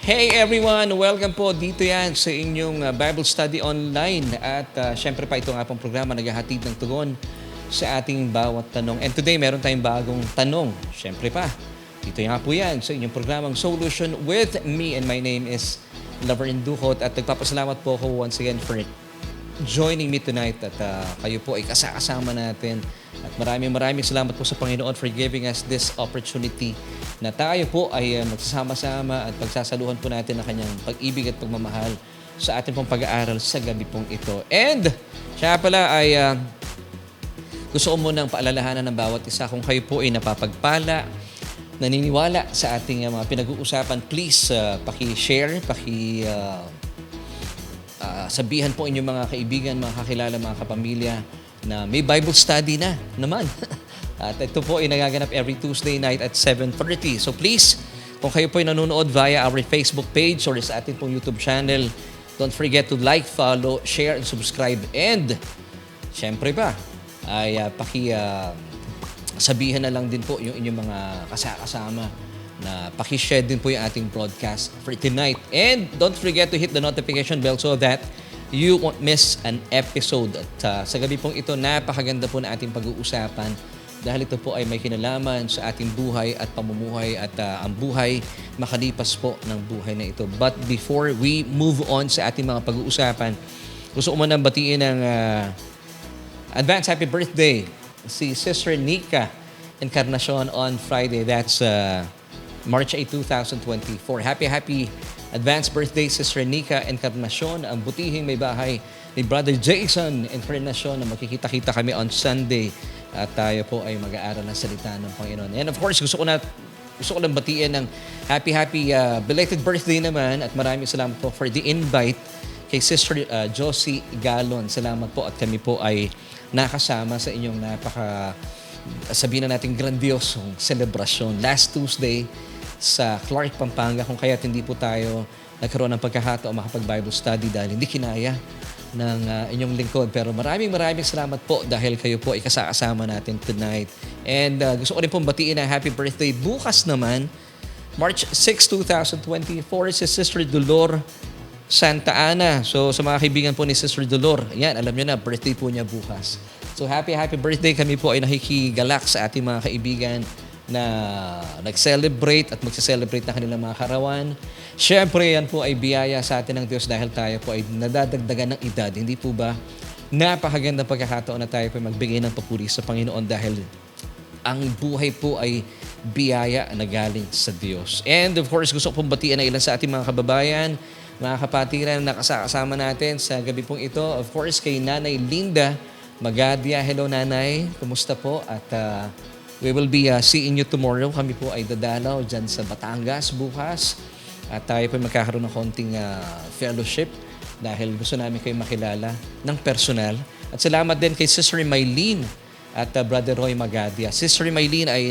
Hey everyone! Welcome po dito yan sa inyong Bible Study Online. At syempre pa ito nga pong programa naghahatid ng tugon sa ating bawat tanong. And today meron tayong bagong tanong. Syempre pa, dito nga po yan sa inyong programang Solution with me. And my name is Laverne Duhot. At nagpapasalamat po ako once again for joining me tonight. At kayo po ay kasama natin. At maraming salamat po sa Panginoon for giving us this opportunity na tayo po ay magsasama-sama at pagsasaluhan po natin ang kanyang pag-ibig at pagmamahal sa ating pong pag-aaral sa gabi pong ito. And siya pala ay gusto ko munang paalalahanan ng bawat isa kung kayo po ay napapagpala, naniniwala sa ating mga pinag-uusapan, please paki-share, sabihan po inyong mga kaibigan, mga kakilala, mga kapamilya na may Bible study na naman. At ito po ay nagaganap every Tuesday night at 7:30. So please, kung kayo po ay nanonood via our Facebook page or sa ating pong YouTube channel, don't forget to like, follow, share, and subscribe. And, syempre pa, ay sabihan na lang din po yung inyong mga kasama na paki-share din po yung ating broadcast for tonight. And don't forget to hit the notification bell so that you won't miss an episode. At sa gabi pong ito, napakaganda po na ating pag-uusapan dahil ito po ay may kinalaman sa ating buhay at pamumuhay at ang buhay makalipas po ng buhay na ito. But before we move on sa ating mga pag-uusapan, gusto ko muna batiin ng advance happy birthday si Sister Nika Encarnacion on Friday. That's March 8, 2024. Happy advance birthday, Sister Nika Encarnacion, ang butihing may bahay ni Brother Jason Encarnacion na makikita-kita kami on Sunday at tayo po ay mag-aaral ng salita ng Panginoon. And of course, gusto ko lang batiin ng happy belated birthday naman at maraming salamat po for the invite kay Sister Josie Galon. Salamat po at kami po ay nakasama sa inyong sabihin na natin grandiosong selebrasyon last Tuesday sa Clark, Pampanga, kung kaya't hindi po tayo nagkaroon ng pagkakataon makapag-Bible study dahil hindi kinaya ng inyong lingkod. Pero maraming salamat po dahil kayo po ay kasama natin tonight. And gusto ko rin pong batiin na happy birthday bukas naman, March 6, 2024, si Sister Dolor Santa Ana. So sa mga kaibigan po ni Sister Dolor, yan, alam nyo na, birthday po niya bukas. So happy birthday. Kami po ay nakikigalak sa ating mga kaibigan na nag-celebrate at mag-celebrate na kanilang mga karawan. Siyempre, yan po ay biyaya sa atin ng Diyos dahil tayo po ay nadadagdagan ng edad. Hindi po ba napakagandang pagkakataon na tayo po magbigay ng papuri sa Panginoon dahil ang buhay po ay biyaya na galing sa Diyos. And of course, gusto ko pong batiin na ilan sa ating mga kababayan, mga kapatiran na kasama natin sa gabi pong ito. Of course, kay Nanay Linda Magadia. Hello, Nanay. Kumusta po? At we will be seeing you tomorrow. Kami po ay dadalaw dyan sa Batangas bukas. At tayo po magkakaroon ng konting fellowship dahil gusto namin kayo makilala ng personal. At salamat din kay Sister Maylene at Brother Roy Magadia. Sister Maylene ay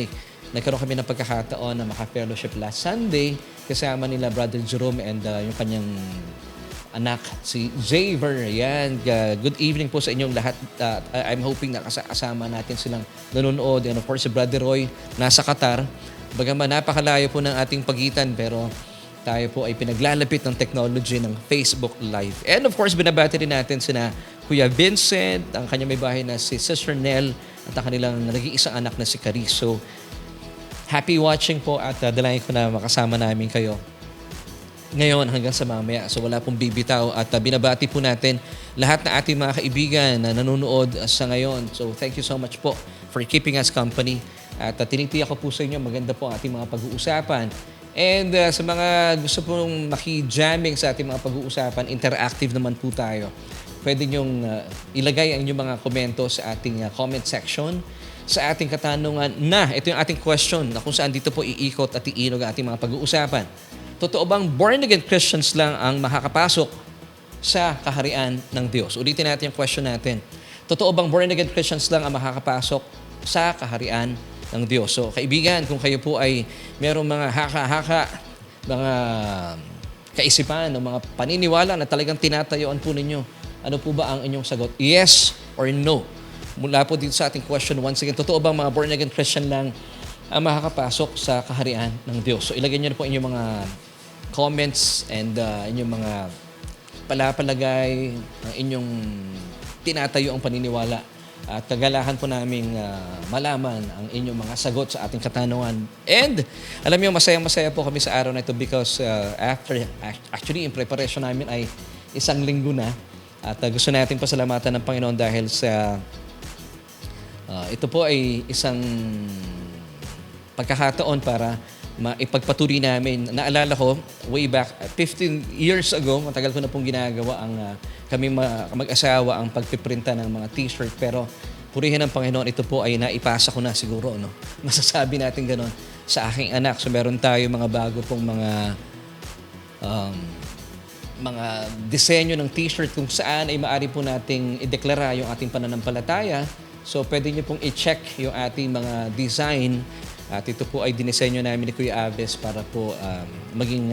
nagkaroon kami ng pagkakataon na maka-fellowship last Sunday kasama nila Brother Jerome and yung kanyang anak, si Javer. Yan. Good evening po sa inyong lahat. I'm hoping na kasama natin silang nanonood. And of course, si Brother Roy nasa Qatar. Bagaman napakalayo po ng ating pagitan pero tayo po ay pinaglalapit ng technology ng Facebook Live. And of course, binabati rin natin sina Kuya Vincent, ang kanyang may bahay na si Sister Nell at ang kanilang nag-iisang anak na si Cariso. Happy watching po at dalayan ko na makasama namin kayo ngayon hanggang sa mamaya. So wala pong bibitaw at binabati po natin lahat na ating mga kaibigan na nanonood sa ngayon. So thank you so much po for keeping us company. At tinitiyak ko po sa inyo maganda po ang ating mga pag-uusapan. And sa mga gusto pong maki-jamming sa ating mga pag-uusapan, interactive naman po tayo. Pwede nyong ilagay ang inyong mga komento sa ating comment section, sa ating katanungan na ito yung ating question na kung saan dito po iikot at iinog ang ating mga pag-uusapan. Totoo bang born-again Christians lang ang makakapasok sa kaharian ng Diyos? Ulitin natin yung question natin. Totoo bang born-again Christians lang ang makakapasok sa kaharian ng Diyos? So, kaibigan, kung kayo po ay merong mga haka-haka, mga kaisipan, o mga paniniwala na talagang tinatayuan po ninyo, ano po ba ang inyong sagot? Yes or no? Mula po dito sa ating question once again, totoo bang mga born-again Christian lang ang makakapasok sa kaharian ng Diyos? So ilagay niyo na po inyong mga comments and inyong mga palapalagay, ang inyong tinatayo ang paniniwala. At kagalahan po namin malaman ang inyong mga sagot sa ating katanungan. And alam niyo, masayang-masaya po kami sa araw na ito because actually, in preparation namin ay isang linggo na. At gusto natin pasalamatan ng Panginoon dahil sa ito po ay isang pagkakataon para maipagpatuloy namin. Naalala ko, way back 15 years ago, matagal ko na pong ginagawa ang kami mag-asawa ang pagpiprinta ng mga t-shirt. Pero purihin ng Panginoon, ito po ay naipasa ko na siguro. No? Masasabi natin ganon sa aking anak. So meron tayo mga bago pong mga disenyo ng t-shirt kung saan ay maaari po nating ideklara yung ating pananampalataya. So pwede nyo pong i-check yung ating mga design. At ito po ay dinisenyo namin ni Kuya Aves para po maging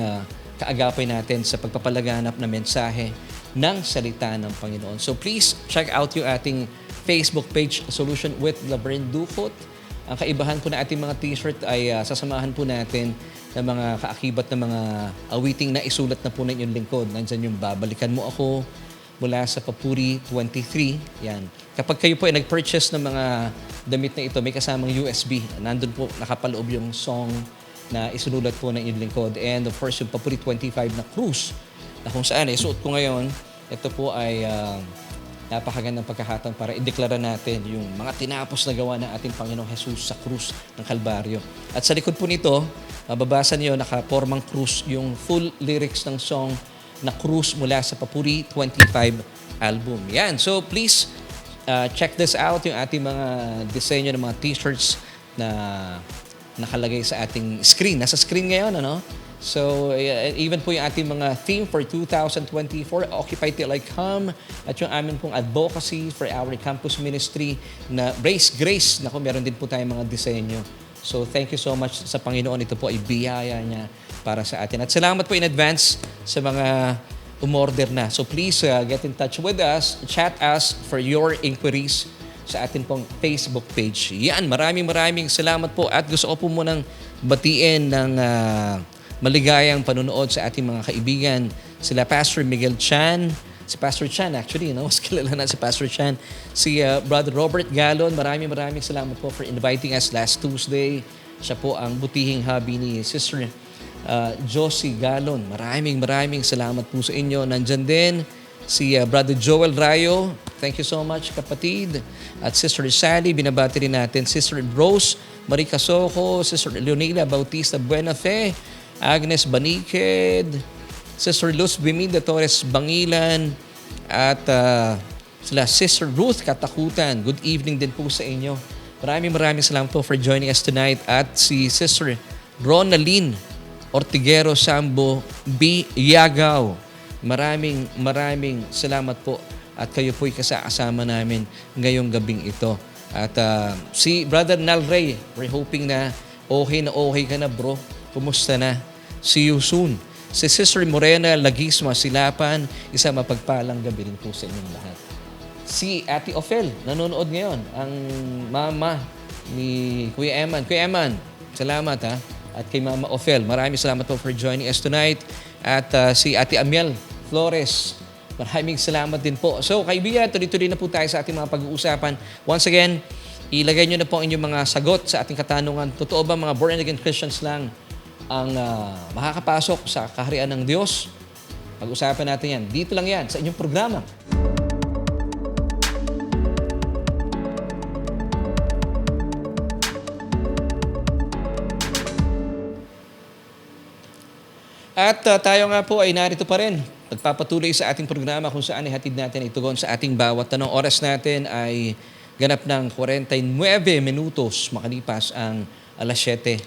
kaagapay natin sa pagpapalaganap na mensahe ng salita ng Panginoon. So please check out yung ating Facebook page, Solution with Laverne Ducot. Ang kaibahan po na ating mga t-shirt ay sasamahan po natin ng mga kaakibat na mga awiting na isulat na po na inyong lingkod. Nandyan yung Babalikan Mo Ako mula sa Papuri 23. Yan. Kapag kayo po ay nag-purchase ng mga damit na ito, may kasamang USB. Nandun po nakapaloob yung song na isunulat po ng inyong lingkod. And of course, yung Papuri 25 na cruise na kung saan suot ko ngayon, ito po ay napakagandang pagkakataon para ideklara natin yung mga tinapos na gawa ng ating Panginoong Jesus sa krus ng Kalbaryo. At sa likod po nito, mababasa niyo nakapormang krus yung full lyrics ng song na Krus mula sa Papuri 25 album. Yan. So please check this out, yung ating mga disenyo ng mga t-shirts na nakalagay sa ating screen. Nasa screen ngayon, ano? So even po yung ating mga theme for 2024, Occupy Till I Come, at yung amin pong advocacy for our campus ministry na Grace. Naku, meron din po tayong mga disenyo. So thank you so much sa Panginoon. Ito po ay biyaya niya para sa atin. At salamat po in advance sa mga umorder na. So please get in touch with us, chat us for your inquiries sa atin pong Facebook page. Yan, maraming salamat po at gusto ko po munang batiin ng maligayang panunood sa ating mga kaibigan. Sila Pastor Miguel Chan, si Pastor Chan actually, mas kilala na si Pastor Chan. Si Brother Robert Galon, maraming salamat po for inviting us last Tuesday. Siya po ang butihing hubby ni Sister Josie Galon. Maraming salamat po sa inyo. Nandyan din si Brother Joel Rayo. Thank you so much, kapatid. At Sister Sally, binabati rin natin. Sister Rose Marie Casoko, Sister Leonila Bautista Buenafe, Agnes Baniked, Sister Luz Biminda Torres Bangilan, at sila Sister Ruth Katakutan. Good evening din po sa inyo. Maraming salamat po for joining us tonight. At si Sister Ronaline Ortigero Sambo B. Yagaw. Maraming salamat po at kayo po'y kasama namin ngayong gabing ito. At si Brother Nal Ray, we're hoping na okay ka na, bro. Kumusta na? See you soon. Si Sister Morena Lagisma Silapan, isa mapagpalang gabi rin po sa inyong lahat. Si Ate Ophel, nanonood ngayon, ang mama ni Kuya Eman. Kuya Eman, salamat ha. At kay Mama Ophel, maraming salamat po for joining us tonight. At si Ate Amiel Flores, maraming salamat din po. So kaibigan, tuloy-tuloy na po tayo sa ating mga pag-uusapan. Once again, ilagay nyo na po ang inyong mga sagot sa ating katanungan. Totoo ba mga born-again Christians lang ang makakapasok sa kaharian ng Diyos? Pag-usapan natin yan. Dito lang yan, sa inyong programa. At tayo nga po ay narito pa rin. Nagpapatuloy sa ating programa kung saan ihatid natin itugon sa ating bawat tanong. Oras natin ay ganap ng 49 minutos makalipas ang alas 7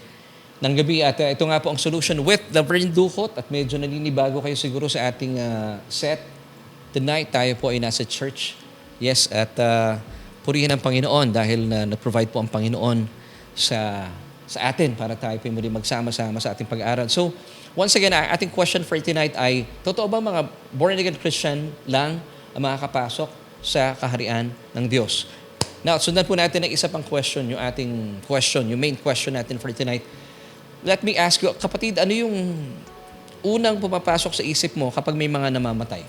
ng gabi. At ito nga po ang Solution with Laverne Ducot. At medyo naninibago kayo siguro sa ating set. Tonight tayo po ay nasa church. Yes, at purihin ang Panginoon dahil na-provide po ang Panginoon sa atin para tayo po muli magsama-sama sa ating pag-aaral. So, once again, ang ating question for tonight ay, totoo ba mga born-again Christian lang ang makakapasok sa kaharian ng Diyos? Now, sundan po natin ang isa pang question, yung ating question, yung main question natin for tonight. Let me ask you, kapatid, ano yung unang pumapasok sa isip mo kapag may mga namamatay?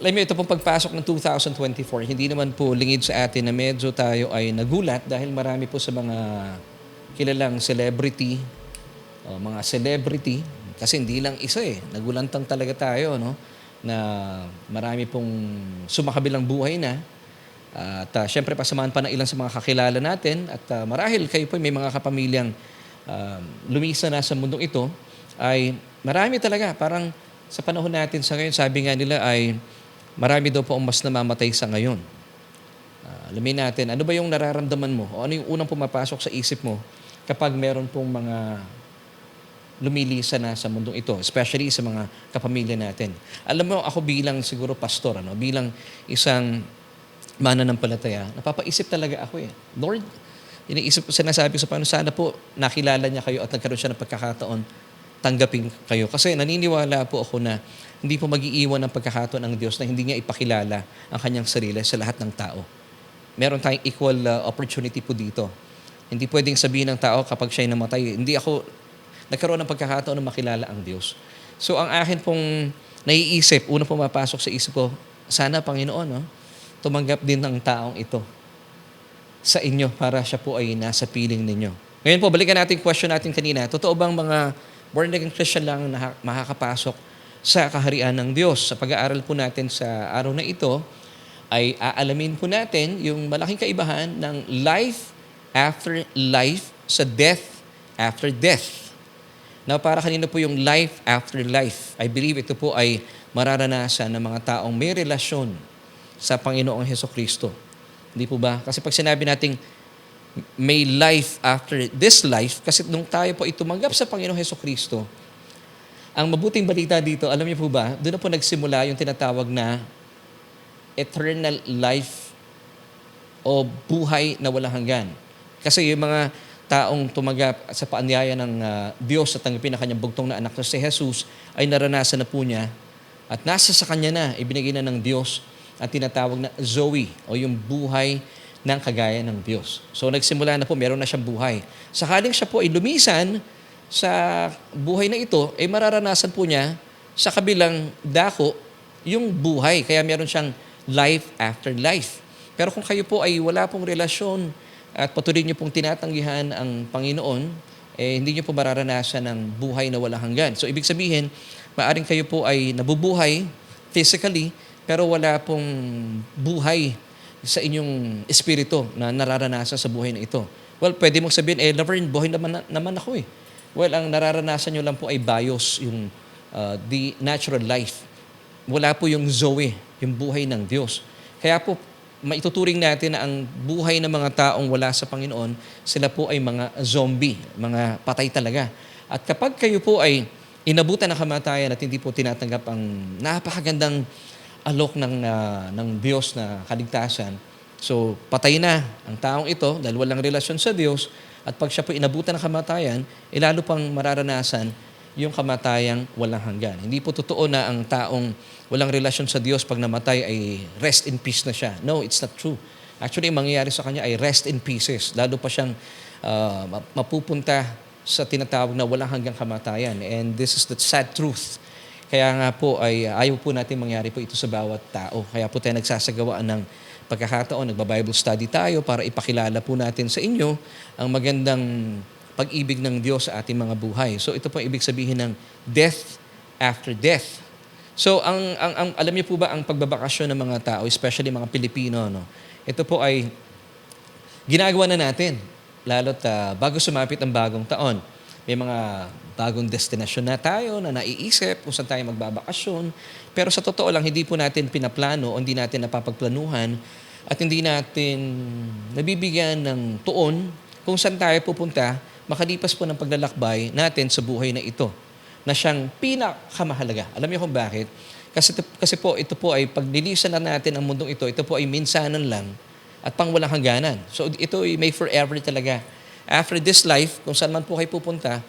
Alam mo, ito pong pagpasok ng 2024, hindi naman po lingid sa atin na medyo tayo ay nagulat dahil marami po sa mga kilalang celebrity, o mga celebrity, kasi hindi lang isa nagulantang talaga tayo, no? Na marami pong sumakabilang buhay na. At syempre, pasamahan pa ng ilang sa mga kakilala natin at marahil kayo po may mga kapamilyang lumisa na sa mundong ito, ay marami talaga. Parang sa panahon natin sa ngayon, sabi nga nila ay marami daw po ang mas namamatay sa ngayon. Alamin natin, ano ba yung nararamdaman mo? O ano yung unang pumapasok sa isip mo kapag meron pong mga lumilisa na sa mundong ito, especially sa mga kapamilya natin. Alam mo, ako bilang siguro pastor, bilang isang mananampalataya, napapaisip talaga ako Lord, sinasabi ko sa Panginoon, sana po nakilala niya kayo at nagkaroon siya ng pagkakataon, tanggapin kayo. Kasi naniniwala po ako na hindi po mag-iiwan ng pagkakataon ng Diyos na hindi niya ipakilala ang kanyang sarili sa lahat ng tao. Meron tayong equal opportunity po dito. Hindi pwedeng sabihin ng tao kapag siya'y namatay, hindi ako nagkaroon ng pagkakataon na makilala ang Diyos. So ang akin pong naiisip, unang pumapasok sa isip ko, sana Panginoon, tumanggap din ng taong ito sa inyo para siya po ay nasa piling ninyo. Ngayon po, balikan natin yung question natin kanina. Totoo bang mga born-again Christian lang na makakapasok sa kaharian ng Diyos? Sa pag-aaral po natin sa araw na ito, ay aalamin po natin yung malaking kaibahan ng life after life sa death after death. Now, para kanino po yung life after life? I believe ito po ay mararanasan ng mga taong may relasyon sa Panginoong Hesukristo. Hindi po ba? Kasi pag sinabi nating may life after this life, kasi nung tayo po ay tumanggap sa Panginoong Hesukristo, ang mabuting balita dito, alam niyo po ba, doon na po nagsimula yung tinatawag na eternal life o buhay na walang hanggan. Kasi yung mga taong tumanggap sa paanyaya ng Diyos at tanggapin ang kanyang bugtong na anak na si Jesus ay naranasan na po niya at nasa sa kanya na, ibinigay na ng Diyos at tinatawag na Zoe o yung buhay ng kagaya ng Diyos. So nagsimula na po, meron na siyang buhay. Sakaling siya po ay lumisan sa buhay na ito, ay mararanasan po niya sa kabilang dako yung buhay. Kaya meron siyang life after life. Pero kung kayo po ay wala pong relasyon at patuloy niyo pong tinatanggihan ang Panginoon, hindi niyo po mararanasan ng buhay na walang hanggan. So ibig sabihin, maaring kayo po ay nabubuhay physically, pero wala pong buhay sa inyong espiritu na nararanasan sa buhay na ito. Well, pwede mong sabihin, Laverne, buhay naman ako Well, ang nararanasan nyo lang po ay bios, yung the natural life. Wala po yung Zoe, yung buhay ng Diyos. Kaya po, maituturing natin na ang buhay ng mga taong wala sa Panginoon, sila po ay mga zombie, mga patay talaga. At kapag kayo po ay inabutan ng kamatayan at hindi po tinatanggap ang napakagandang alok ng Diyos na kaligtasan, so patay na ang taong ito dahil walang relasyon sa Diyos, at pag siya po inabutan ng kamatayan, lalo pang mararanasan yung kamatayang walang hanggan. Hindi po totoo na ang taong walang relasyon sa Diyos pag namatay ay rest in peace na siya. No, it's not true. Actually, ang mangyayari sa kanya ay rest in pieces. Lalo pa siyang mapupunta sa tinatawag na walang hanggang kamatayan. And this is the sad truth. Kaya nga po ay ayaw po natin mangyari po ito sa bawat tao. Kaya po tayo nagsasagawaan ng pagkakataon, nagba-Bible study tayo para ipakilala po natin sa inyo ang magandang pag-ibig ng Diyos sa ating mga buhay. So ito po ang ibig sabihin ng death after death. So ang alam niyo po ba ang pagbabakasyon ng mga tao, especially mga Pilipino, ito po ay ginagawa na natin lalo't bago sumapit ang bagong taon. May mga bagong destinasyon na tayo na naiisip kung saan tayo magbabakasyon. Pero sa totoo lang, hindi po natin pinaplano o hindi natin napapagplanuhan at hindi natin nabibigyan ng tuon kung saan tayo pupunta makalipas po ng paglalakbay natin sa buhay na ito na siyang pinakamahalaga. Alam niyo kung bakit? Kasi po ito po ay paglilisan na natin ang mundong ito po ay minsanan lang at pang walang hangganan. So ito ay may forever talaga. After this life, kung saan man po kayo pupunta,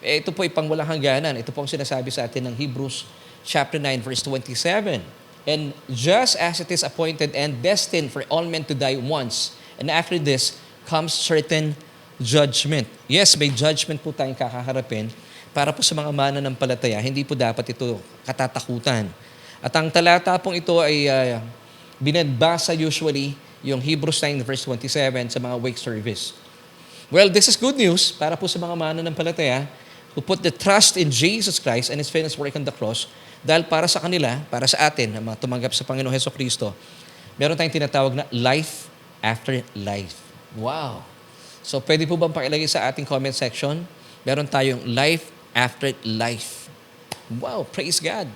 ito po ay pang walang hangganan. Ito po ang sinasabi sa atin ng Hebrews chapter 9 verse 27. And just as it is appointed and destined for all men to die once, and after this comes certain judgment. Yes, may judgment po tayong kakaharapin para po sa mga mananampalataya. Hindi po dapat ito katatakutan. At ang talata pong ito ay binabasa usually yung Hebrews 9 verse 27 sa mga wake service. Well, this is good news para po sa mga mananampalataya who put the trust in Jesus Christ and His finished work on the cross. Dahil para sa kanila, para sa atin, na tumanggap sa Panginoong Hesukristo, meron tayong tinatawag na life after life. Wow! So, pwede po bang pakilagay sa ating comment section? Meron tayong life after life. Wow! Praise God!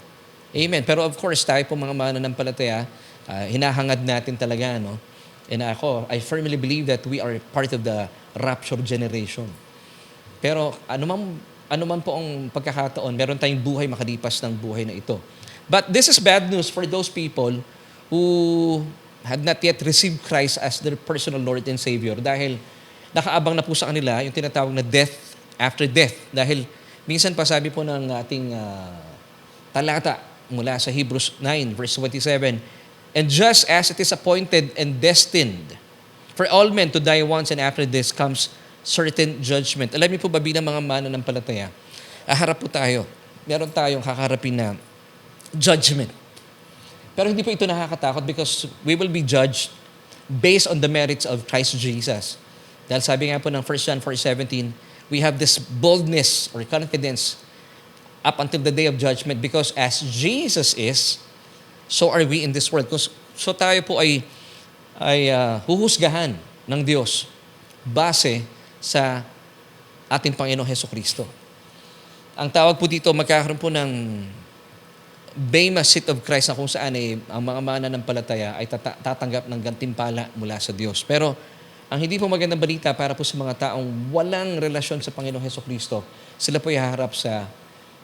Amen. Pero of course, tayo po mga mananampalataya, hinahangad natin talaga, no? And ako, I firmly believe that we are part of the rapture generation. Pero anuman po ang pagkakataon, meron tayong buhay makalipas ng buhay na ito. But this is bad news for those people who had not yet received Christ as their personal Lord and Savior dahil nakaabang na po sa kanila yung tinatawag na death after death. Dahil minsan pa sabi po ng ating talata mula sa Hebrews 9 verse 27, and just as it is appointed and destined for all men to die once, and after this comes certain judgment. Alam niyo po ba bilang mga mananampalataya, harap po tayo. Meron tayong kakarapin na judgment. Pero hindi po ito nakakatakot because we will be judged based on the merits of Christ Jesus. Dahil sabi nga po ng 1 John 4:17, we have this boldness or confidence up until the day of judgment because as Jesus is, so are we in this world. So tayo po ay huhusgahan ng Diyos base sa ating Panginoong Hesukristo. Ang tawag po dito, magkakaroon po ng Bema Seat of Christ na kung saan ang mga mananampalataya ay tatanggap ng gantimpala mula sa Diyos. Pero ang hindi po magandang balita para po sa mga taong walang relasyon sa Panginoong Hesukristo, sila po haharap sa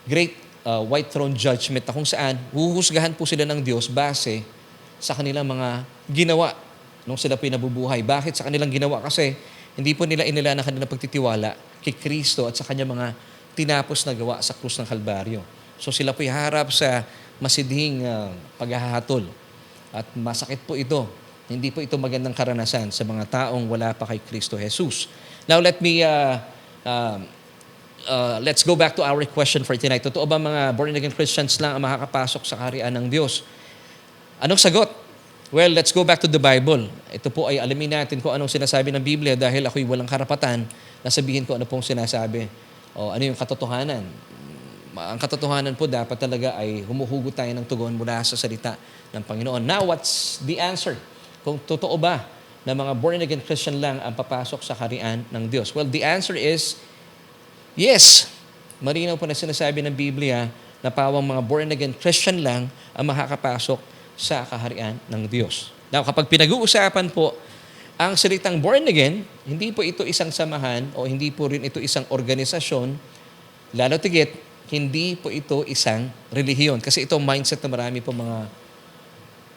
Great White Throne Judgment na kung saan huhusgahan po sila ng Diyos base sa kanilang mga ginawa nung sila po nabubuhay. Bakit sa kanilang ginawa? Kasi hindi po nila inila na kanilang pagtitiwala kay Kristo at sa kanyang mga tinapos na gawa sa krus ng Kalbaryo. So sila po haharap sa masidhing paghahatol. At masakit po ito. Hindi po ito magandang karanasan sa mga taong wala pa kay Kristo Jesus. Now let's go back to our question for tonight. Totoo ba mga born-again Christians lang ang makakapasok sa kaharian ng Diyos? Anong sagot? Well, let's go back to the Bible. Ito po ay alamin natin kung anong sinasabi ng Biblia dahil ako'y walang karapatan na sabihin ko ano pong sinasabi o ano yung katotohanan. Ang katotohanan po dapat talaga ay humuhugot tayo ng tugon mula sa salita ng Panginoon. Now, what's the answer? Kung totoo ba na mga born-again Christian lang ang papasok sa kaharian ng Diyos? Well, the answer is yes. Marinaw po na sinasabi ng Biblia na pawang mga born-again Christian lang ang makakapasok sa kaharian ng Diyos. Now, kapag pinag-uusapan po ang salitang born again, hindi po ito isang samahan o hindi po rin ito isang organisasyon, lalo tigit, hindi po ito isang relihiyon. Kasi ito mindset na marami po mga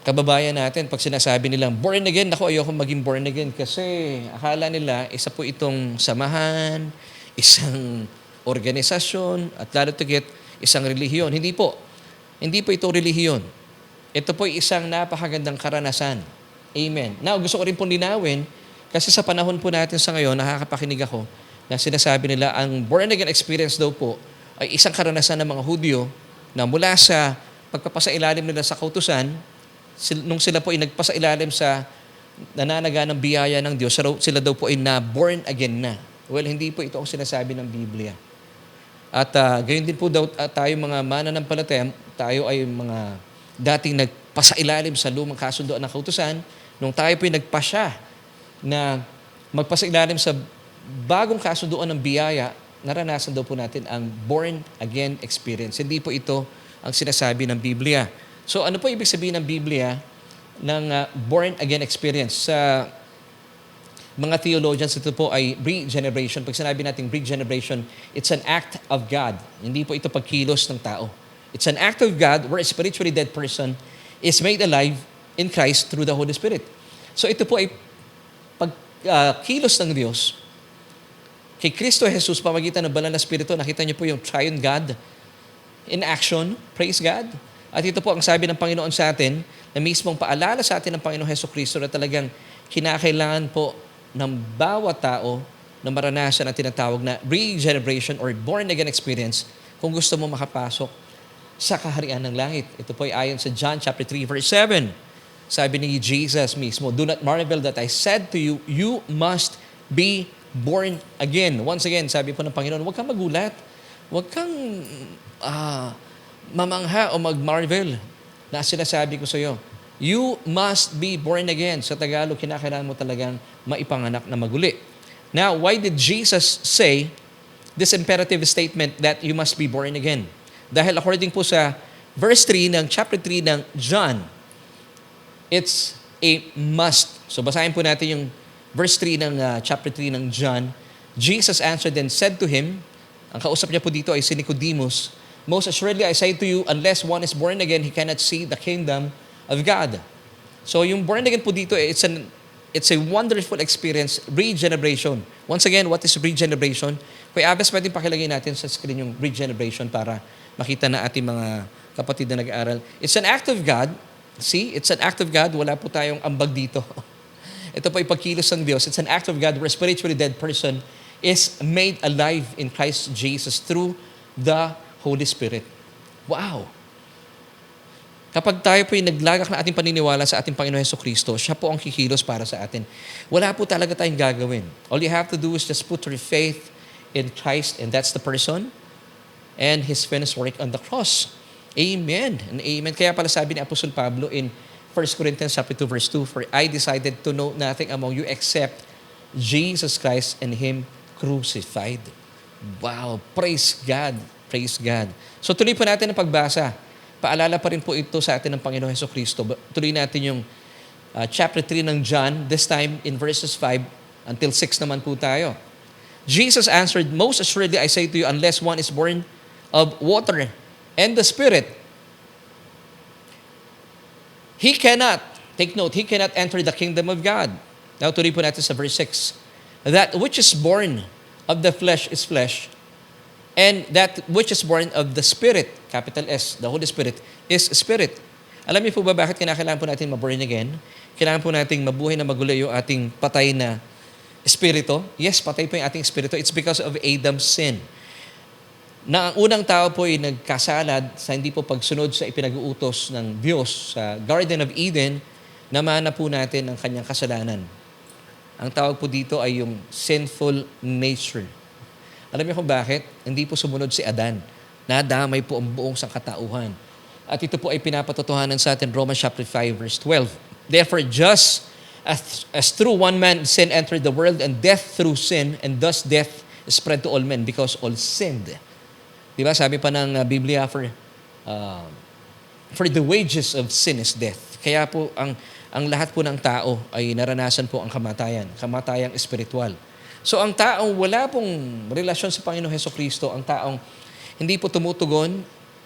kababayan natin. Pag sinasabi nilang born again, ako ayoko maging born again kasi akala nila isa po itong samahan, isang organisasyon, at lalo tigit, isang relihiyon. Hindi po. Hindi po ito relihiyon. Ito po ay isang napakagandang karanasan. Amen. Now, gusto ko rin pong linawin, kasi sa panahon po natin sa ngayon, nakakapakinig ako, na sinasabi nila, ang born-again experience daw po, ay isang karanasan ng mga Hudyo, na mula sa pagpapasailalim nila sa kautusan, nung sila po ay nagpasailalim sa nananaga ng biyaya ng Diyos, sila daw po ay na-born again na. Well, hindi po ito ang sinasabi ng Biblia. At gayon din po daw tayo mga mananampalataya, tayo ay mga dating nagpasailalim sa lumang kasunduan ng kautusan, nung tayo po'y nagpasya na magpasailalim sa bagong kasunduan ng biyaya, naranasan daw po natin ang born-again experience. Hindi po ito ang sinasabi ng Biblia. So ano po ibig sabihin ng Biblia ng born-again experience? Sa mga theologians, ito po ay regeneration. Pag sinabi natin regeneration, it's an act of God. Hindi po ito pagkilos ng tao. It's an act of God where a spiritually dead person is made alive in Christ through the Holy Spirit. So ito po ay pagkilos ng Diyos kay Kristo Jesus pamagitan ng banal na Espiritu. Nakita niyo po yung triune God in action. Praise God. At ito po ang sabi ng Panginoon sa atin na mismong paalala sa atin ng Panginoong Hesukristo na talagang kinakailangan po ng bawat tao na maranasan ang tinatawag na regeneration or born-again experience kung gusto mo makapasok sa kaharian ng langit. Ito po ay ayon sa John chapter 3 verse 7. Sabi ni Jesus mismo, "Do not marvel that I said to you, you must be born again." Once again, sabi po ng Panginoon, huwag kang magulat. Huwag kang mamangha o mag-marvel na sinasabi ko sa iyo. You must be born again. Sa Tagalog, kinakailangan mo talagang maipanganak na maguli. Now, why did Jesus say this imperative statement that you must be born again? Dahil according po sa verse 3 ng chapter 3 ng John, it's a must. So basahin po natin yung verse 3 ng chapter 3 ng John. Jesus answered and said to him, ang kausap niya po dito ay si Nicodemus, "Most assuredly I say to you, unless one is born again, he cannot see the kingdom of God." So yung born again po dito, it's a wonderful experience, regeneration. Once again, what is regeneration? Kuya Abes, pwedeng pakilagay natin sa screen yung regeneration para makita na ating mga kapatid na nag-aaral. It's an act of God. See, it's an act of God. Wala po tayong ambag dito. Ito po ay pagkilos ng Diyos. It's an act of God where a spiritually dead person is made alive in Christ Jesus through the Holy Spirit. Wow! Kapag tayo po yung naglagak na ating paniniwala sa ating Panginoon Jesucristo, siya po ang kikilos para sa atin. Wala po talaga tayong gagawin. All you have to do is just put your faith in Christ, and that's the person and His finished work on the cross. Amen and amen. Kaya pala sabi ni Apostol Pablo in 1 Corinthians chapter 2 verse 2, "For I decided to know nothing among you except Jesus Christ and Him crucified." Wow! Praise God! Praise God! So tuloy po natin ang pagbasa. Paalala pa rin po ito sa atin ng Panginoon Jesucristo. Tuloy natin yung chapter 3 ng John, this time in verses 5 until 6 naman po tayo. Jesus answered, "Most assuredly I say to you, unless one is born of water and the Spirit, he cannot, take note, he cannot enter the kingdom of God." Now tuloy po natin sa verse 6. "That which is born of the flesh is flesh, and that which is born of the Spirit," capital S, the Holy Spirit, "is Spirit." Alam niyo po ba bakit kinakailangan po natin ma-born again? Kailangan po natin mabuhay na magulo yung ating patay na espiritu. Yes, patay po yung ating espiritu. It's because of Adam's sin. Na ang unang tao po ay nagkasalad sa hindi po pagsunod sa ipinag-uutos ng Diyos sa Garden of Eden, namana po natin ang kanyang kasalanan. Ang tawag po dito ay yung sinful nature. Alam niyo kung bakit? Hindi po sumunod si Adan. Nadamay po ang buong sangkatauhan. At ito po ay pinapatotohanan sa atin, Romans chapter 5, verse 12. "Therefore, just as through one man sin entered the world, and death through sin, and thus death spread to all men because all sinned." Di ba? Sabi pa ng Biblia, for the wages of sin is death. Kaya po, ang lahat po ng tao ay naranasan po ang kamatayan, kamatayang espiritual. So ang taong wala pong relasyon sa Panginoong Jesucristo, ang taong hindi po tumutugon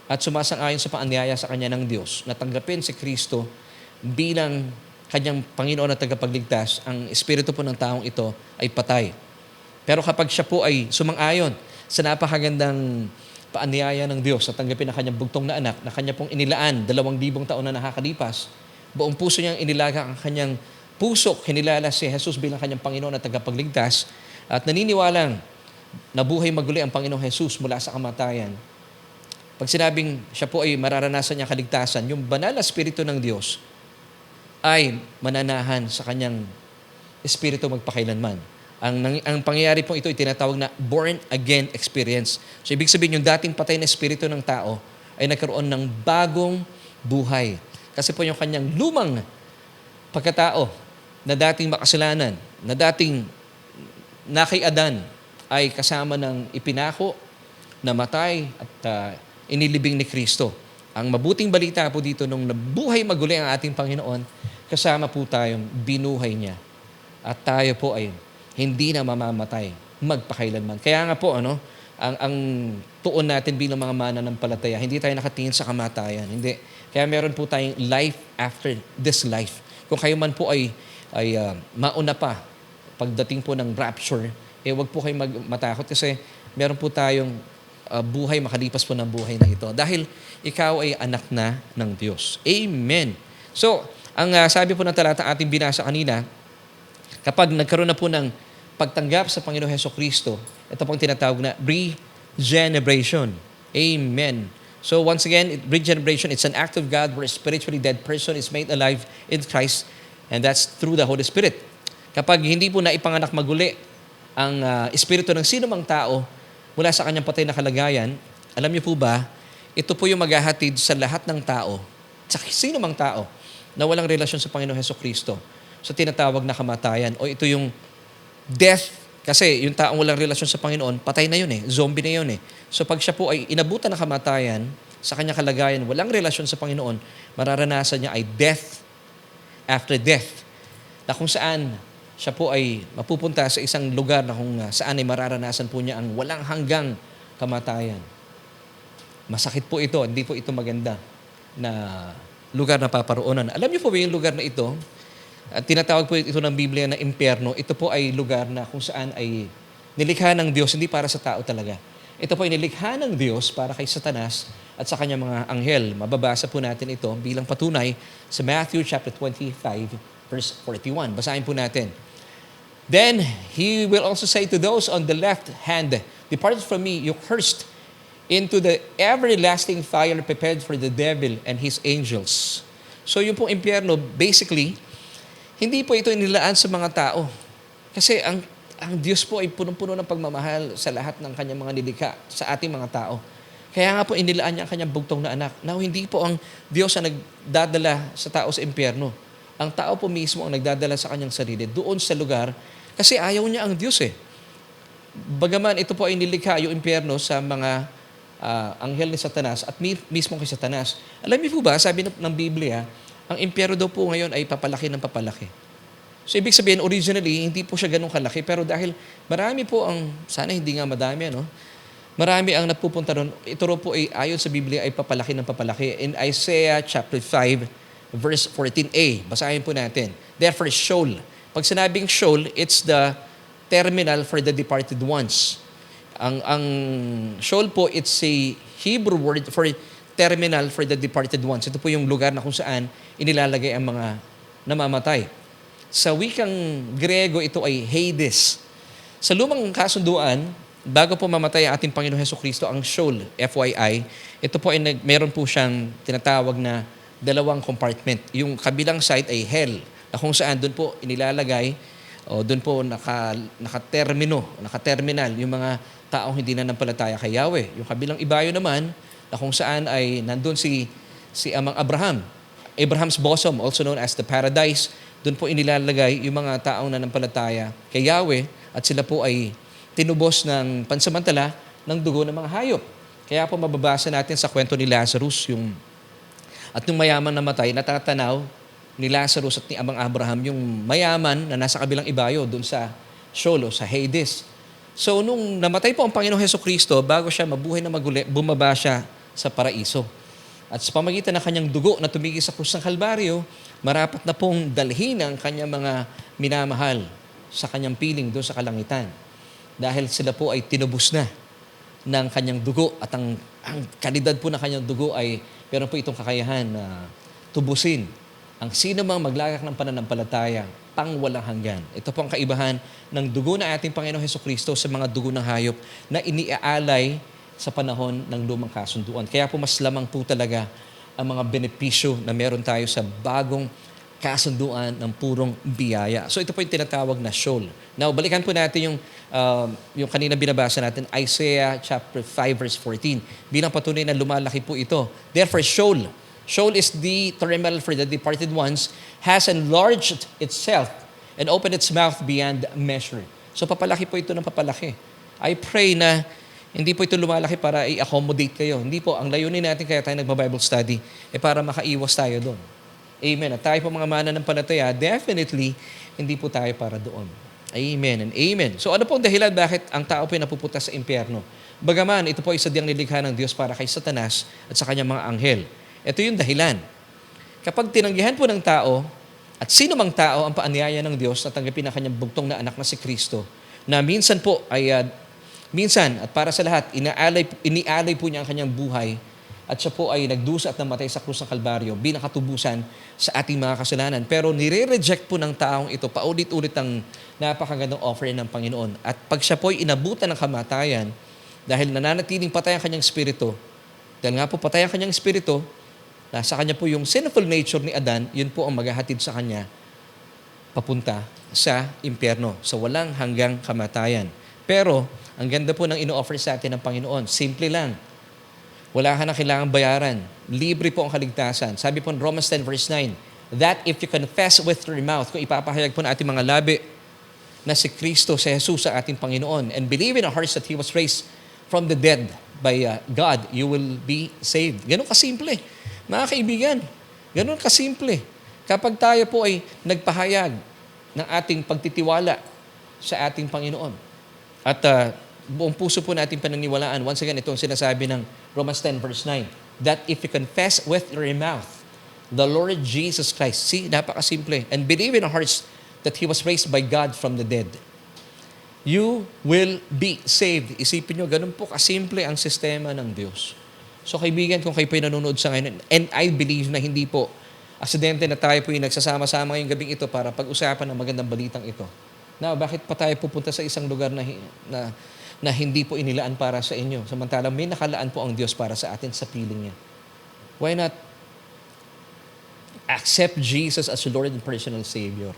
at sumasang-ayon sa paanyaya sa Kanya ng Diyos, na tanggapin si Kristo bilang Kanyang Panginoon at tagapagligtas, ang espiritu po ng taong ito ay patay. Pero kapag siya po ay sumang-ayon sa napakagandang paanyaya ng Diyos at tanggapin ang Kanyang bugtong na anak, na Kanya pong inilaan 2,000 taon na nakakalipas, buong puso niyang inilaga ang Kanyang puso, kinilala si Jesus bilang Kanyang Panginoon at tagapagligtas, at naniniwalang nabuhay maguli ang Panginoong Jesus mula sa kamatayan. Pag sinabing siya po ay mararanasan niya kaligtasan, yung banal na espiritu ng Diyos ay mananahan sa kanyang espiritu magpakailanman. Ang pangyayari po ito ay tinatawag na born again experience. So ibig sabihin yung dating patay na espiritu ng tao ay nagkaroon ng bagong buhay. Kasi po yung kanyang lumang pagkatao na dating makasalanan, na dating na kay Adan ay kasama ng ipinako, namatay at inilibing ni Kristo. Ang mabuting balita po dito, nung nabuhay maguli ang ating Panginoon, kasama po tayong binuhay niya. At tayo po ay hindi na mamamatay magpakailanman. Kaya nga po, ang tuon natin bilang mga mananampalataya, hindi tayo nakatingin sa kamatayan. Hindi. Kaya meron po tayong life after this life. Kung kayo man po ay mauna pa, pagdating po ng rapture, wag po kayo matakot kasi meron po tayong buhay makalipas po ng buhay na ito. Dahil ikaw ay anak na ng Diyos. Amen. So, ang sabi po ng talata ating binasa kanina, kapag nagkaroon na po ng pagtanggap sa Panginoong Hesukristo, ito pong tinatawag na regeneration. Amen. So once again, regeneration, it's an act of God where a spiritually dead person is made alive in Christ, and that's through the Holy Spirit. Kapag hindi po naipanganak maguli ang espiritu ng sino mang tao mula sa kanyang patay na kalagayan, alam niyo po ba, ito po yung maghahatid sa lahat ng tao, sa sino mang tao, na walang relasyon sa Panginoong Hesukristo, sa tinatawag na kamatayan, o ito yung death, kasi yung taong walang relasyon sa Panginoon, patay na yun zombie na yun So pag siya po ay inabutan ng kamatayan, sa kanyang kalagayan, walang relasyon sa Panginoon, mararanasan niya ay death after death, na kung saan siya po ay mapupunta sa isang lugar na kung saan ay mararanasan po niya ang walang hanggang kamatayan. Masakit po ito, hindi po ito maganda na lugar na paparoonan. Alam niyo po ba yung lugar na ito? At tinatawag po ito ng Biblia na impyerno. Ito po ay lugar na kung saan ay nilikha ng Diyos, hindi para sa tao talaga. Ito po ay nilikha ng Diyos para kay Satanas at sa kanyang mga anghel. Mababasa po natin ito bilang patunay sa Matthew chapter 25, verse 41. Basahin po natin. Then he will also say to those on the left hand, "Depart from me, you cursed, into the everlasting fire prepared for the devil and his angels." So yung pong impyerno, basically, hindi po ito inilaan sa mga tao. Kasi ang Diyos po ay punong-puno ng pagmamahal sa lahat ng kanyang mga nilikha, sa ating mga tao. Kaya nga po inilaan niya ang kanyang bugtong na anak. Now, hindi po ang Diyos ang nagdadala sa tao sa impyerno. Ang tao po mismo ang nagdadala sa kanyang sarili doon sa lugar kasi ayaw niya ang Diyos Bagaman ito po ay nilikha yung impyerno sa mga anghel ni Satanas at mismo kay Satanas. Alam niyo po ba, sabi ng Biblia, ang impyerno daw po ngayon ay papalaki ng papalaki. So, ibig sabihin, originally, hindi po siya ganun kalaki. Pero dahil marami po sana hindi nga madami, marami ang napupunta doon. Ito po ay, ayon sa Biblia, ay papalaki ng papalaki. In Isaiah chapter 5, verse 14a, basahin po natin. Therefore, Sheol. Pag sinabing Sheol, it's the terminal for the departed ones. Ang Sheol po, it's a Hebrew word for terminal for the departed ones. Ito po yung lugar na kung saan inilalagay ang mga namamatay. Sa wikang Grego, ito ay Hades. Sa lumang kasunduan, bago po mamatay ang ating Panginoong Hesukristo, ang Sheol, FYI, ito po ay meron po siyang tinatawag na dalawang compartment. Yung kabilang side ay Hell, na kung saan doon po inilalagay, o doon po nakaterminal yung mga taong hindi na nampalataya kay Yahweh. Yung kabilang ibayo naman, na kung saan ay nandun si Amang Abraham. Abraham's bosom, also known as the paradise. Doon po inilalagay yung mga taong nanampalataya kay Yahweh at sila po ay tinubos ng pansamantala ng dugo ng mga hayop. Kaya po mababasa natin sa kwento ni Lazarus, at yung mayaman na matay, natatanaw ni Lazarus at ni Amang Abraham, yung mayaman na nasa kabilang ibayo doon sa Sheol, sa Hades. So nung namatay po ang Panginoong Hesukristo, bago siya mabuhay na maguli, bumaba siya sa paraiso. At sa pamagitan ng kanyang dugo na tumigil sa krus ng Kalbaryo, marapat na pong dalhin ang kanyang mga minamahal sa kanyang piling doon sa kalangitan. Dahil sila po ay tinubos na ng kanyang dugo at ang kalidad po ng kanyang dugo ay meron po itong kakayahan na tubusin ang sino mang maglagak ng pananampalataya pang walang hanggan. Ito po ang kaibahan ng dugo na ating Panginoong Hesukristo sa mga dugo ng hayop na iniaalay sa panahon ng lumang kasunduan. Kaya po mas lamang po talaga ang mga benepisyo na meron tayo sa bagong kasunduan ng purong biyaya. So ito po yung tinatawag na Sheol. Now, balikan po natin yung kanina binabasa natin, Isaiah chapter 5 verse 14. Bilang patunay na lumalaki po ito. Therefore, Sheol is the terminal for the departed ones, has enlarged itself and opened its mouth beyond measure. So papalaki po ito ng papalaki. I pray na hindi po ito lumalaki para i-accommodate kayo. Hindi po. Ang layunin natin kaya tayo nagba-Bible study para makaiwas tayo doon. Amen. At tayo po mga mananampalataya, definitely, hindi po tayo para doon. Amen and amen. So ano po ang dahilan bakit ang tao po ay napupunta sa impyerno? Bagaman, ito po ay sadyang nilikha ng Diyos para kay Satanas at sa kanyang mga anghel. Ito yung dahilan. Kapag tinanggihan po ng tao, at sino mang tao ang paanyaya ng Diyos na tanggapin ang kanyang bugtong na anak na si Kristo, na minsan po ay minsan at para sa lahat, inialay po niya ang kanyang buhay at siya po ay nagdusa at namatay sa krus ng Kalbaryo bilang katubusan sa ating mga kasalanan. Pero nire-reject po ng taong ito paulit-ulit ang napakagandang offering ng Panginoon. At pag siya po ay inabutan ng kamatayan, dahil nananatiling patay ang kanyang espiritu, dahil nga po patay ang kanyang espiritu, nasa kanya po yung sinful nature ni Adan, yun po ang maghahatid sa kanya papunta sa impyerno, sa walang hanggang kamatayan. Pero, ang ganda po ng ino-offer sa atin ng Panginoon, simple lang. Wala ka na kailangang bayaran. Libre po ang kaligtasan. Sabi po in Romans 10 verse 9, that if you confess with your mouth, kung ipapahayag po na ating mga labi na si Kristo, si Jesus sa ating Panginoon, and believe in our hearts that He was raised from the dead by God, you will be saved. Ganun kasimple. Mga kaibigan, ganun kasimple. Kapag tayo po ay nagpahayag ng ating pagtitiwala sa ating Panginoon, at buong puso po natin pananiwalaan. Once again, ito ang sinasabi ng Romans 10 verse 9, that if you confess with your mouth the Lord Jesus Christ, see, napakasimple, and believe in our hearts that He was raised by God from the dead, you will be saved. Isipin nyo, ganun po kasimple ang sistema ng Diyos. So kaibigan, kung kayo po nanonood sa ngayon, and I believe na hindi po aksidente na tayo po yung nagsasama-sama ngayong gabing ito para pag-usapan ng magandang balitang ito. Now, bakit pa tayo pupunta sa isang lugar na hindi po inilaan para sa inyo? Samantalang may nakalaan po ang Diyos para sa atin sa piling niya. Why not accept Jesus as your Lord and personal Savior?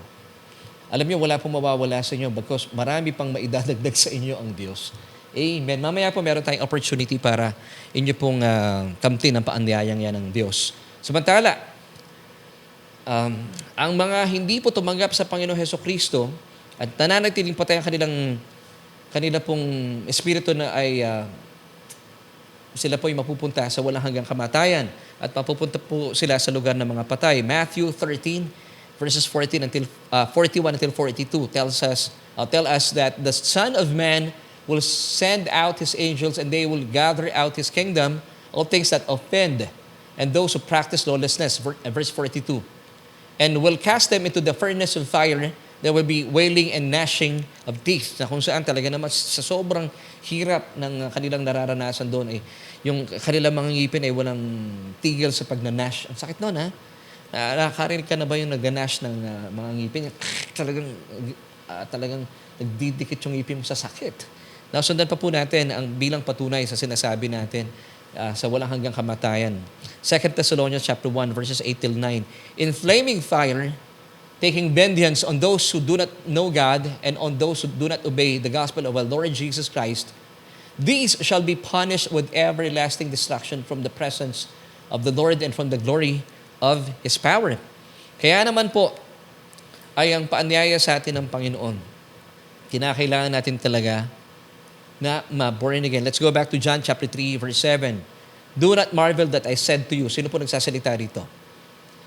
Alam niyo, wala pong mawawala sa inyo because marami pang maidadagdag sa inyo ang Diyos. Amen. Mamaya po meron tayong opportunity para inyo pong kamtin ang paanyayang yan ng Diyos. Samantala, ang mga hindi po tumanggap sa Panginoon Hesukristo at nananatiling patay ang kanila pong espiritu na ay sila po ay mapupunta sa walang hanggang kamatayan at mapupunta po sila sa lugar ng mga patay. Matthew 13 verses 41 until 42 tell us that the Son of Man will send out His angels and they will gather out His kingdom all things that offend and those who practice lawlessness. Verse 42. And will cast them into the furnace of fire. There will be wailing and gnashing of teeth. Na kung saan talaga naman sa sobrang hirap ng kanilang nararanasan doon, yung kanilang mga ngipin ay walang tigil sa pagna-gnash. Ang sakit noon, ha? Nakakarinig ka na ba yung nag-gnash ng mga ngipin? Talagang nagdidikit yung ngipin mo sa sakit. Nasundan pa po natin ang bilang patunay sa sinasabi natin sa walang hanggang kamatayan. 2 Thessalonians chapter 1 verses 8 till 9. In flaming fire, taking vengeance on those who do not know God and on those who do not obey the gospel of our Lord Jesus Christ, these shall be punished with everlasting destruction from the presence of the Lord and from the glory of His power. Kaya naman po, ay ang paanyaya sa atin ng Panginoon. Kinakailangan natin talaga na ma-born again. Let's go back to John chapter 3 verse 7. Do not marvel that I said to you. Sino po nagsasalita rito?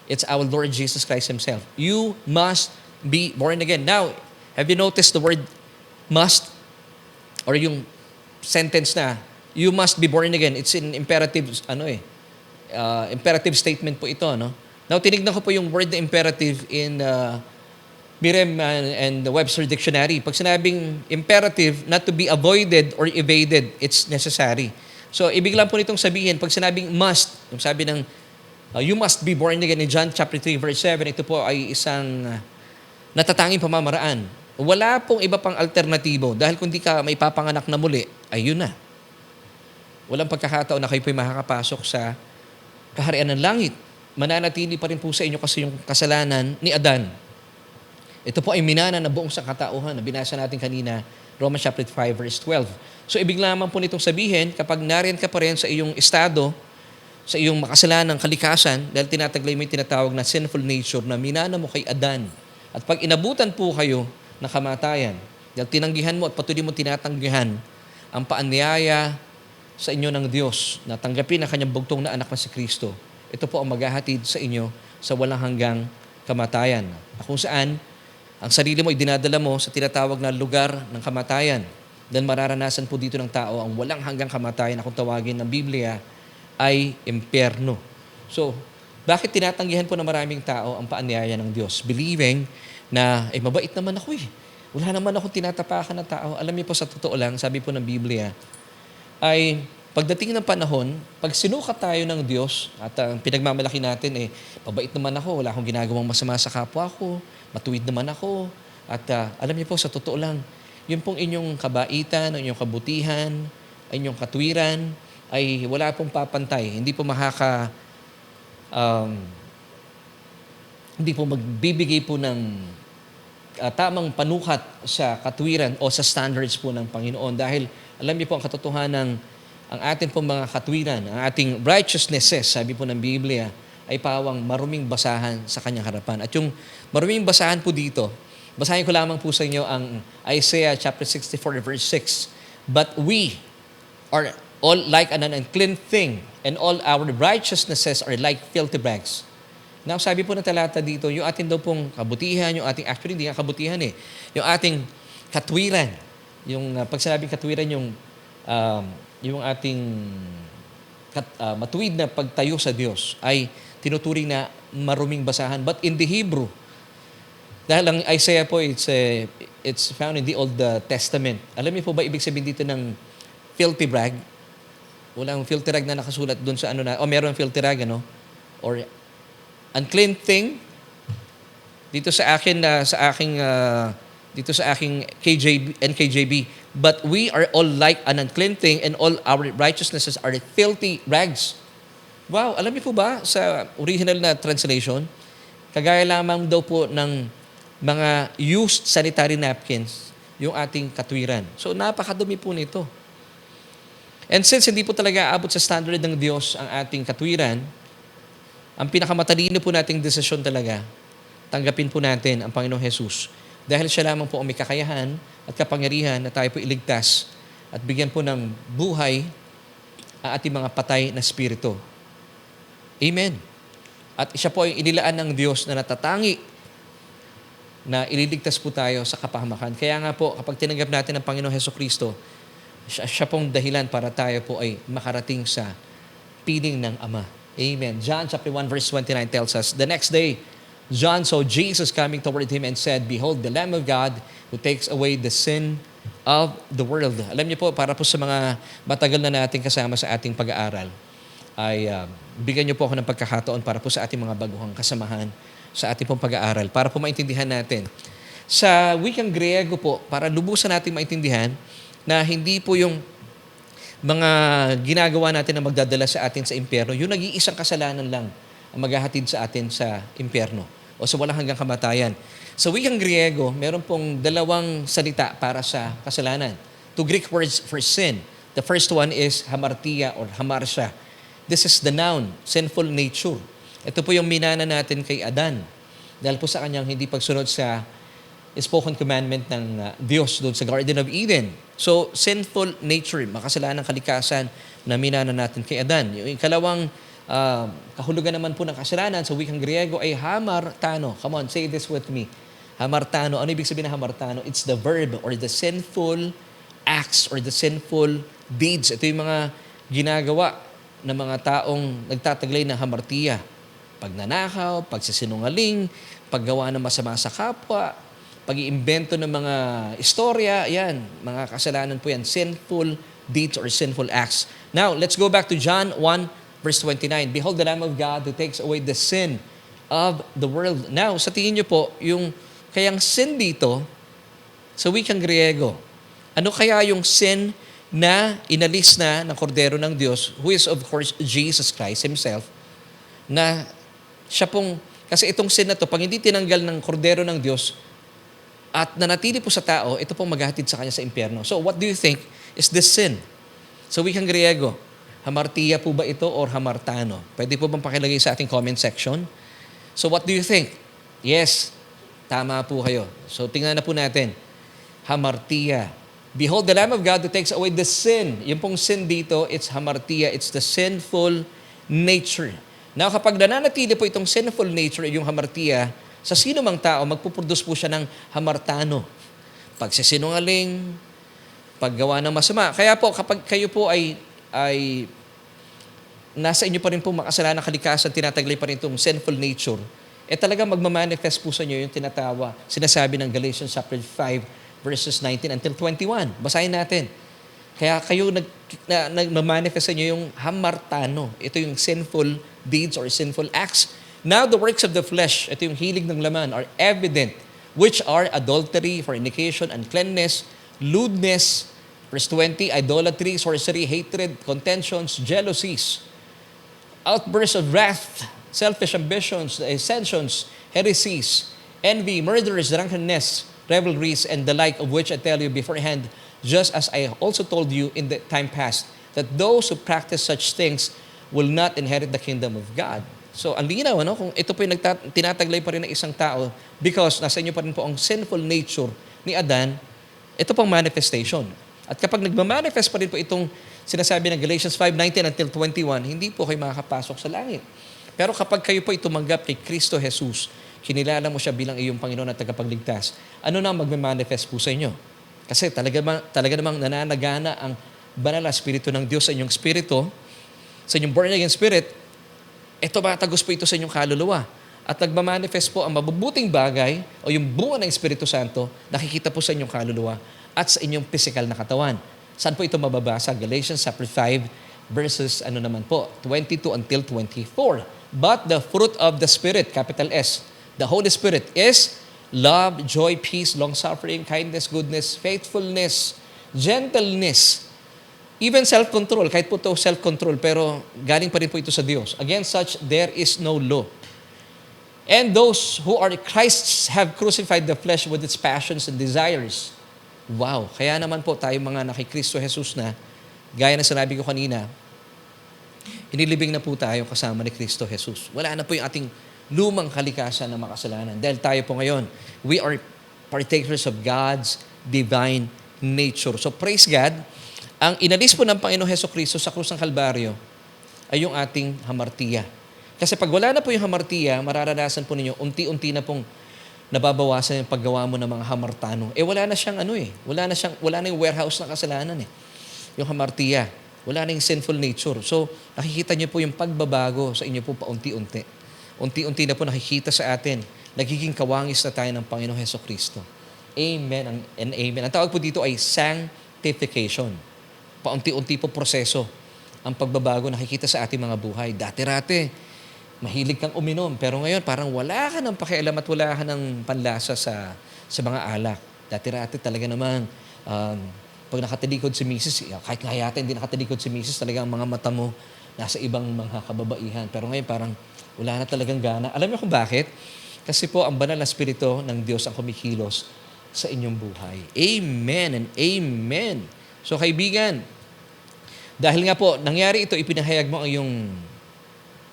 It's our Lord Jesus Christ Himself. You must be born again. Now, have you noticed the word must? Or yung sentence na, you must be born again. It's in imperative, imperative statement po ito, no? Now, tinignan ko po yung word na imperative in Merriam and the Webster Dictionary. Pag sinabing imperative, not to be avoided or evaded, it's necessary. So, ibig lang po nitong sabihin, pag sinabing must, yung sabi ng you must be born again in John chapter 3 verse 7, ito po ay isang natatanging pamamaraan. Wala pong iba pang alternatibo dahil kung di ka may papanganak na muli, ay yun na. Walang pagkakataon na kayo po'y makakapasok sa kaharian ng langit. Mananatili pa rin po sa inyo kasi yung kasalanan ni Adan. Ito po ay minana na buong sangkatauhan na binasa natin kanina, Romans chapter 5 verse 12. So ibig lamang po nitong sabihin, kapag nariyan ka pa rin sa iyong estado, sa iyong makasalanang kalikasan, dahil tinataglay mo yung tinatawag na sinful nature na minana mo kay Adan. At pag inabutan po kayo ng kamatayan, dahil tinanggihan mo at patuloy mo tinatanggihan ang paanyaya sa inyo ng Diyos na tanggapin ang kanyang bugtong na anak na si Kristo, ito po ang maghahatid sa inyo sa walang hanggang kamatayan. Kung saan, ang sarili mo ay dinadala mo sa tinatawag na lugar ng kamatayan. Dahil mararanasan po dito ng tao ang walang hanggang kamatayan na kung tawagin ng Biblia ay impyerno. So, bakit tinatanggihan po ng maraming tao ang paanyaya ng Diyos? Believing na, mabait naman ako . Wala naman ako tinatapakan na tao. Alam niyo po sa totoo lang, sabi po ng Biblia, ay Pagdating ng panahon, pag sinukat tayo ng Diyos at ang pinagmamalaki natin pabait naman ako, wala akong ginagawang masama sa kapwa ko, matuwid naman ako. At alam niyo po, sa totoo lang, yun pong inyong kabaitan, inyong kabutihan, inyong katwiran, ay wala pong papantay. Hindi po um, hindi po magbibigay po ng tamang panukat sa katwiran o sa standards po ng Panginoon. Dahil alam niyo po ang katotohanan, ang ating pong mga katwiran, ang ating righteousnesses, sabi po ng Biblia, ay pawang maruming basahan sa kanyang harapan. At yung maruming basahan po dito, basahin ko lamang po sa inyo ang Isaiah chapter 64 verse 6. But we are all like an unclean thing, and all our righteousnesses are like filthy rags. Now, sabi po ng talata dito, yung ating daw pong kabutihan, yung ating, actually hindi nga kabutihan yung ating katwiran, yung pag sinabing katwiran, yung ating matuwid na pagtayo sa Diyos ay tinuturing na maruming basahan. But in the Hebrew, dahil ang Isaiah po, it's found in the Old Testament. Alam niyo po ba ibig sabihin dito ng filthy rag? Walang filthy rag na nakasulat doon sa meron filthy rag, or unclean thing. Dito sa akin, dito sa aking NKJV, but we are all like an unclean thing, and all our righteousnesses are filthy rags. Wow, alam niyo po ba sa original na translation, kagaya lamang daw po ng mga used sanitary napkins, yung ating katwiran. So napakadumi po nito. And since hindi po talaga aabot sa standard ng Diyos ang ating katwiran, ang pinakamatalino po nating desisyon talaga, tanggapin po natin ang Panginoong Jesus. Dahil siya lamang po ang may kakayahan at kapangyarihan na tayo po iligtas at bigyan po ng buhay ang ating mga patay na spirito. Amen. At siya po ay inilaan ng Diyos na natatangi na ililigtas po tayo sa kapahamakan. Kaya nga po, kapag tinanggap natin ang Panginoong Hesukristo, siya pong dahilan para tayo po ay makarating sa piling ng Ama. Amen. John chapter 1 verse 29 tells us, the next day, John saw Jesus coming toward him and said, behold, the Lamb of God who takes away the sin of the world. Alam niyo po, para po sa mga matagal na nating kasama sa ating pag-aaral, ay bigyan niyo po ako ng pagkakataon para po sa ating mga baguhang kasamahan sa ating pong pag-aaral, para po maintindihan natin. Sa wikang Griego po, para lubusan natin maintindihan na hindi po yung mga ginagawa natin na magdadala sa atin sa impyerno, yung nag-iisang kasalanan lang ang maghahatid sa atin sa impyerno o sa walang hanggang kamatayan. Sa wikang Griego, meron pong dalawang salita para sa kasalanan. Two Greek words for sin. The first one is hamartia or hamartia. This is the noun, sinful nature. Ito po yung minana natin kay Adan dahil po sa kanyang hindi pagsunod sa spoken commandment ng Diyos doon sa Garden of Eden. So, sinful nature, makasalanang kalikasan na minana natin kay Adan. Yung ikalawang kahulugan naman po ng kasalanan sa wikang Griego ay hamartano. Come on, say this with me. Hamartano. Ano ibig sabihin ng hamartano? It's the verb or the sinful acts or the sinful deeds. Ito yung mga ginagawa ng mga taong nagtataglay ng hamartia. Pagnanakaw, pagsisinungaling, paggawa ng masama sa kapwa, pag-iimbento ng mga istorya, yan, mga kasalanan po yan, sinful deeds or sinful acts. Now, let's go back to John 1, verse 29. Behold the Lamb of God who takes away the sin of the world. Now, sa tingin niyo po, yung kayang sin dito, sa wikang Griego, ano kaya yung sin na inalis na ng kordero ng Diyos, who is of course Jesus Christ Himself, na siya pong, kasi itong sin na to, pag hindi tinanggal ng kordero ng Diyos, at nanatili po sa tao, ito pong maghahatid sa kanya sa impyerno. So what do you think is this sin? So wikang Griego, hamartia po ba ito or hamartano? Pwede po bang pakilagay sa ating comment section? So what do you think? Yes, tama po kayo. So tingnan na po natin. Hamartia. Behold the Lamb of God who takes away the sin. Yung pong sin dito, it's hamartia. It's the sinful nature. Now kapag nananatili po itong sinful nature, yung hamartia, sa sino mang tao, magpuproduce po siya ng hamartano. Pagsisinungaling, paggawa ng masama. Kaya po, kapag kayo po ay nasa inyo pa rin po makasalanang kalikasan, tinataglay pa rin itong sinful nature, talaga magmamanifest po sa inyo yung sinasabi ng Galatians chapter 5, verses 19 until 21. Basahin natin. Kaya kayo nagmamanifest sa inyo yung hamartano. Ito yung sinful deeds or sinful acts. Now the works of the flesh, ito yung hilig ng laman, are evident, which are adultery, fornication, uncleanness, lewdness, verse 20, idolatry, sorcery, hatred, contentions, jealousies, outbursts of wrath, selfish ambitions, dissensions, heresies, envy, murders, drunkenness, revelries, and the like, of which I tell you beforehand, just as I also told you in the time past, that those who practice such things will not inherit the kingdom of God. So, ang linaw, kung ito po yung tinataglay pa rin ng isang tao, because nasa inyo pa rin po ang sinful nature ni Adan, ito pong manifestation. At kapag nagmamanifest pa rin po itong sinasabi ng Galatians 5:19 until 21, hindi po kayo makakapasok sa langit. Pero kapag kayo po tumanggap kay Kristo Jesus, kinilala mo siya bilang iyong Panginoon at tagapagligtas, ano na magme-manifest po sa inyo? Kasi talaga namang nananagana ang banal na Espiritu ng Diyos sa inyong spirito, sa inyong born-again spirit, ito matagos po ito sa inyong kaluluwa. At nagmamanifest po ang mabubuting bagay o yung bunga ng Espiritu Santo, nakikita po sa inyong kaluluwa at sa inyong physical na katawan. Saan po ito mababasa? Galatians chapter 5, verses 22 until 24. But the fruit of the Spirit, capital S, the Holy Spirit is love, joy, peace, long-suffering, kindness, goodness, faithfulness, gentleness, even self-control. Kahit po ito self-control, pero galing pa rin po ito sa Diyos. Against such, there is no law. And those who are Christ's have crucified the flesh with its passions and desires. Wow! Kaya naman po tayo mga nakikristo Jesus na, gaya na sinabi ko kanina, inilibing na po tayo kasama ni Kristo Jesus. Wala na po yung ating lumang kalikasan na makasalanan. Dahil tayo po ngayon, we are partakers of God's divine nature. So praise God, ang inalis po ng Panginoong Hesukristo sa krus ng Kalbaryo ay yung ating hamartiya. Kasi pag wala na po yung hamartiya, mararanasan po ninyo, unti-unti na pong nababawasan yung paggawa mo ng mga hamartano. Wala na siyang wala na yung warehouse ng kasalanan Yung hamartiya, wala na yung sinful nature. So, nakikita niyo po yung pagbabago sa inyo po paunti-unti. Unti-unti na po nakikita sa atin, nagiging kawangis na tayo ng Panginoong Hesukristo. Amen and amen. Ang tawag po dito ay sanctification. Paunti-unti po proseso ang pagbabago nakikita sa ating mga buhay. Dati-rate, mahilig kang uminom, pero ngayon parang wala ka ng pakialam at wala ka ng panlasa sa mga alak. Dati-rate talaga naman, pag nakatalikod si Mrs., kahit nga yata hindi nakatalikod si Mrs., talaga ang mga mata mo nasa ibang mga kababaihan. Pero ngayon parang wala na talagang gana. Alam niyo kung bakit? Kasi po ang banal na Espiritu ng Diyos ang kumikilos sa inyong buhay. Amen and amen. So kaibigan, dahil nga po, nangyari ito, ipinahayag mo ang iyong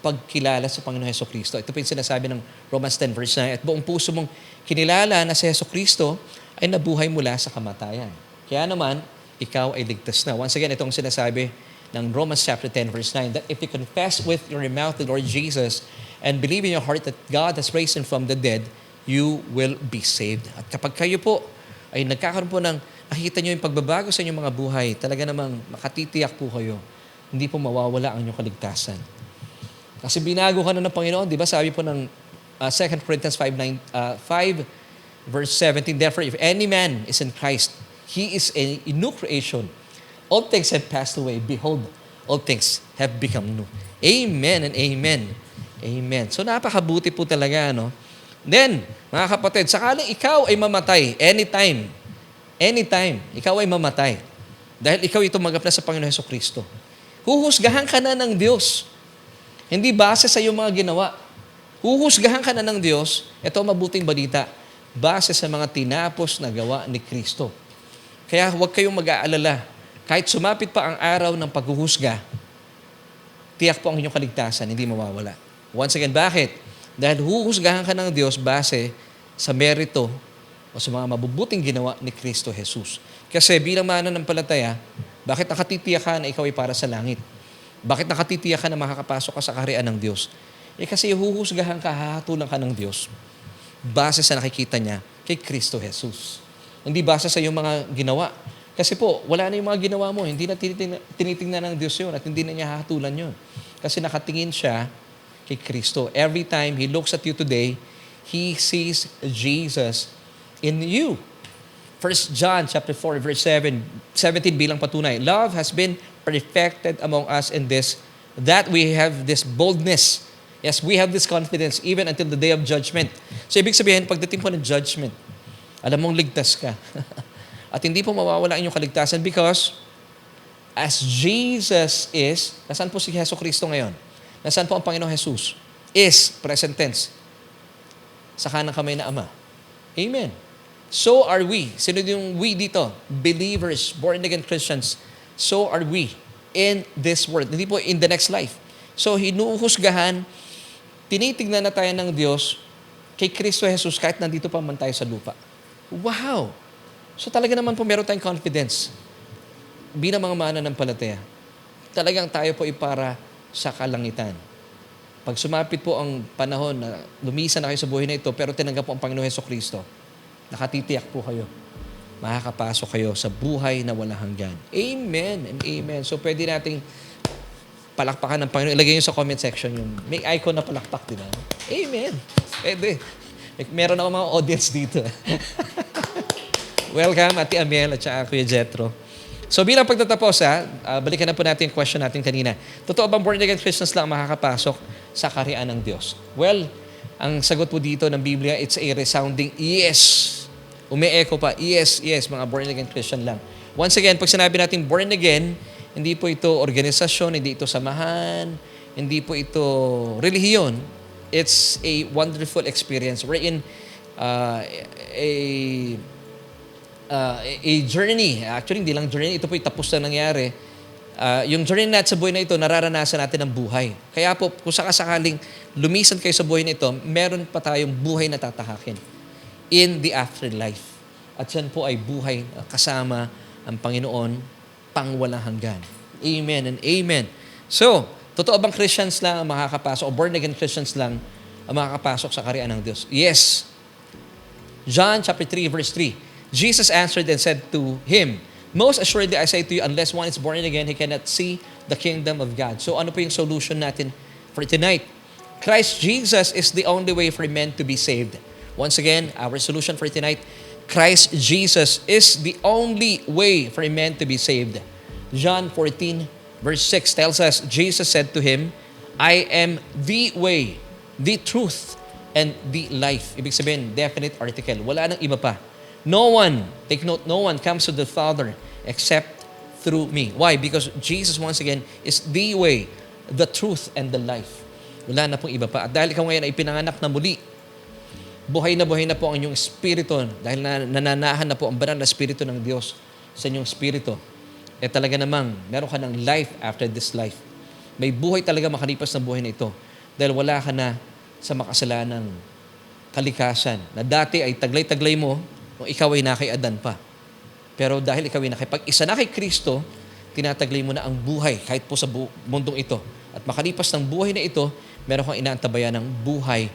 pagkilala sa Panginoon Hesukristo. Ito po yung sinasabi ng Romans 10 verse 9. At buong puso mong kinilala na si Hesukristo ay nabuhay mula sa kamatayan. Kaya naman, ikaw ay ligtas na. Once again, itong sinasabi ng Romans chapter 10 verse 9, that if you confess with your mouth the Lord Jesus and believe in your heart that God has raised Him from the dead, you will be saved. At kapag kayo po ay nagkakaroon po ng, nakikita nyo yung pagbabago sa inyong mga buhay, talaga namang makatitiyak po kayo, hindi po mawawala ang inyong kaligtasan. Kasi binago ka na ng Panginoon, di ba? Sabi po ng 2 Corinthians 5 verse 17, therefore, if any man is in Christ, he is a new creation. All things have passed away. Behold, all things have become new. Amen and amen. Amen. So napakabuti po talaga, Then, mga kapatid, sakaling ikaw ay mamatay, anytime, ikaw ay mamatay. Dahil ikaw ay tumanggap na sa Panginoon Hesukristo. Huhusgahan ka na ng Diyos. Hindi base sa iyong mga ginawa. Huhusgahan ka na ng Diyos, ito mabuting balita, base sa mga tinapos na gawa ni Kristo. Kaya huwag kayong mag-aalala. Kahit sumapit pa ang araw ng paghuhusga, tiyak po ang inyong kaligtasan, hindi mawawala. Once again, bakit? Dahil huhusgahan ka ng Diyos base sa merito o sa mga mabubuting ginawa ni Kristo Jesus. Kasi bilang mananampalataya, bakit nakatitiyak ka na ikaw ay para sa langit? Bakit nakatitiyak ka na makakapasok ka sa kaharian ng Diyos? Kasi huhusgahan ka, hahatulan ka ng Diyos base sa nakikita niya kay Kristo Jesus. Hindi base sa iyong mga ginawa. Kasi po, wala na yung mga ginawa mo. Hindi na tinitingnan ng Diyos yun at hindi na niya hahatulan yun. Kasi nakatingin siya kay Kristo. Every time He looks at you today, He sees Jesus in you. 1 John chapter 4, verse 17 bilang patunay. Love has been perfected among us in this, that we have this boldness. Yes, we have this confidence even until the day of judgment. So, ibig sabihin, pagdating po ng judgment, alam mong ligtas ka. At hindi po mawawala ang inyong kaligtasan because as Jesus is, nasaan po si Hesus Kristo ngayon? Nasaan po ang Panginoong Jesus? Is, present tense, sa kanang kamay na Ama. Amen. So are we. Sino yung we dito? Believers, born-again Christians. So are we in this world. Hindi po in the next life. So, hinuhusgahan, tinitignan na tayo ng Diyos kay Kristo Jesus kahit nandito pa man tayo sa lupa. Wow! So, talaga naman po meron tayong confidence bilang mga mananampalataya. Talagang tayo po para sa kalangitan. Pag sumapit po ang panahon na lumisan na kayo sa buhay na ito, pero tinanggap po ang Panginoon Jesucristo, nakatitiyak po kayo. Makakapasok kayo sa buhay na walang hanggan. Amen and amen. So, pwede nating palakpakan ng Panginoon. Ilagay nyo sa comment section yung may icon na palakpak, di ba? Amen. Pwede. Meron ako mga audience dito. Welcome, Ate Amel at saka Kuya Jetro. So, bilang pagtatapos, balikan na po natin yung question natin kanina. Totoo bang born-again Christians lang makakapasok sa kaharian ng Diyos? Well, ang sagot po dito ng Biblia, it's a resounding yes. Umi-echo pa, yes, mga born-again Christian lang. Once again, pag sinabi natin born-again, hindi po ito organisasyon, hindi ito samahan, hindi po ito relihiyon. It's a wonderful experience wherein a journey. Actually, hindi lang journey, ito po yung tapos na nangyari. Yung journey natin sa buhay na ito, nararanasan natin ang buhay. Kaya po, kung sakasakaling lumisan kayo sa buhay na ito, meron pa tayong buhay na tatahakin in the afterlife. At yan po ay buhay kasama ang Panginoon pang walang hanggan. Amen and amen. So, totoo bang Christians lang ang makakapasok o born-again Christians lang ang makakapasok sa kaharian ng Diyos? Yes. John chapter 3 verse 3. Jesus answered and said to him, "Most assuredly I say to you, unless one is born again, he cannot see the kingdom of God." So, ano po yung solution natin for tonight? Christ Jesus is the only way for men to be saved. Once again, our solution for tonight, Christ Jesus is the only way for men to be saved. John 14, verse 6 tells us, Jesus said to him, "I am the way, the truth, and the life." Ibig sabihin, definite article. Wala nang iba pa. No one, take note, no one comes to the Father except through me. Why? Because Jesus, once again, is the way, the truth, and the life. Wala na pong iba pa. At dahil ikaw ngayon ay pinanganak na muli, buhay na po ang inyong espiritu dahil nananahan na po ang banal na espiritu ng Diyos sa inyong espiritu. Talaga namang meron ka ng life after this life. May buhay talaga makalipas na buhay na ito dahil wala ka na sa makasalanang kalikasan na dati ay taglay-taglay mo kung ikaw ay nakay Adan pa. Pero dahil ikaw ay nakipag-isa na kay Kristo, tinataglay mo na ang buhay kahit po sa mundong ito. At makalipas ng buhay na ito, meron kang inaantabayan ng buhay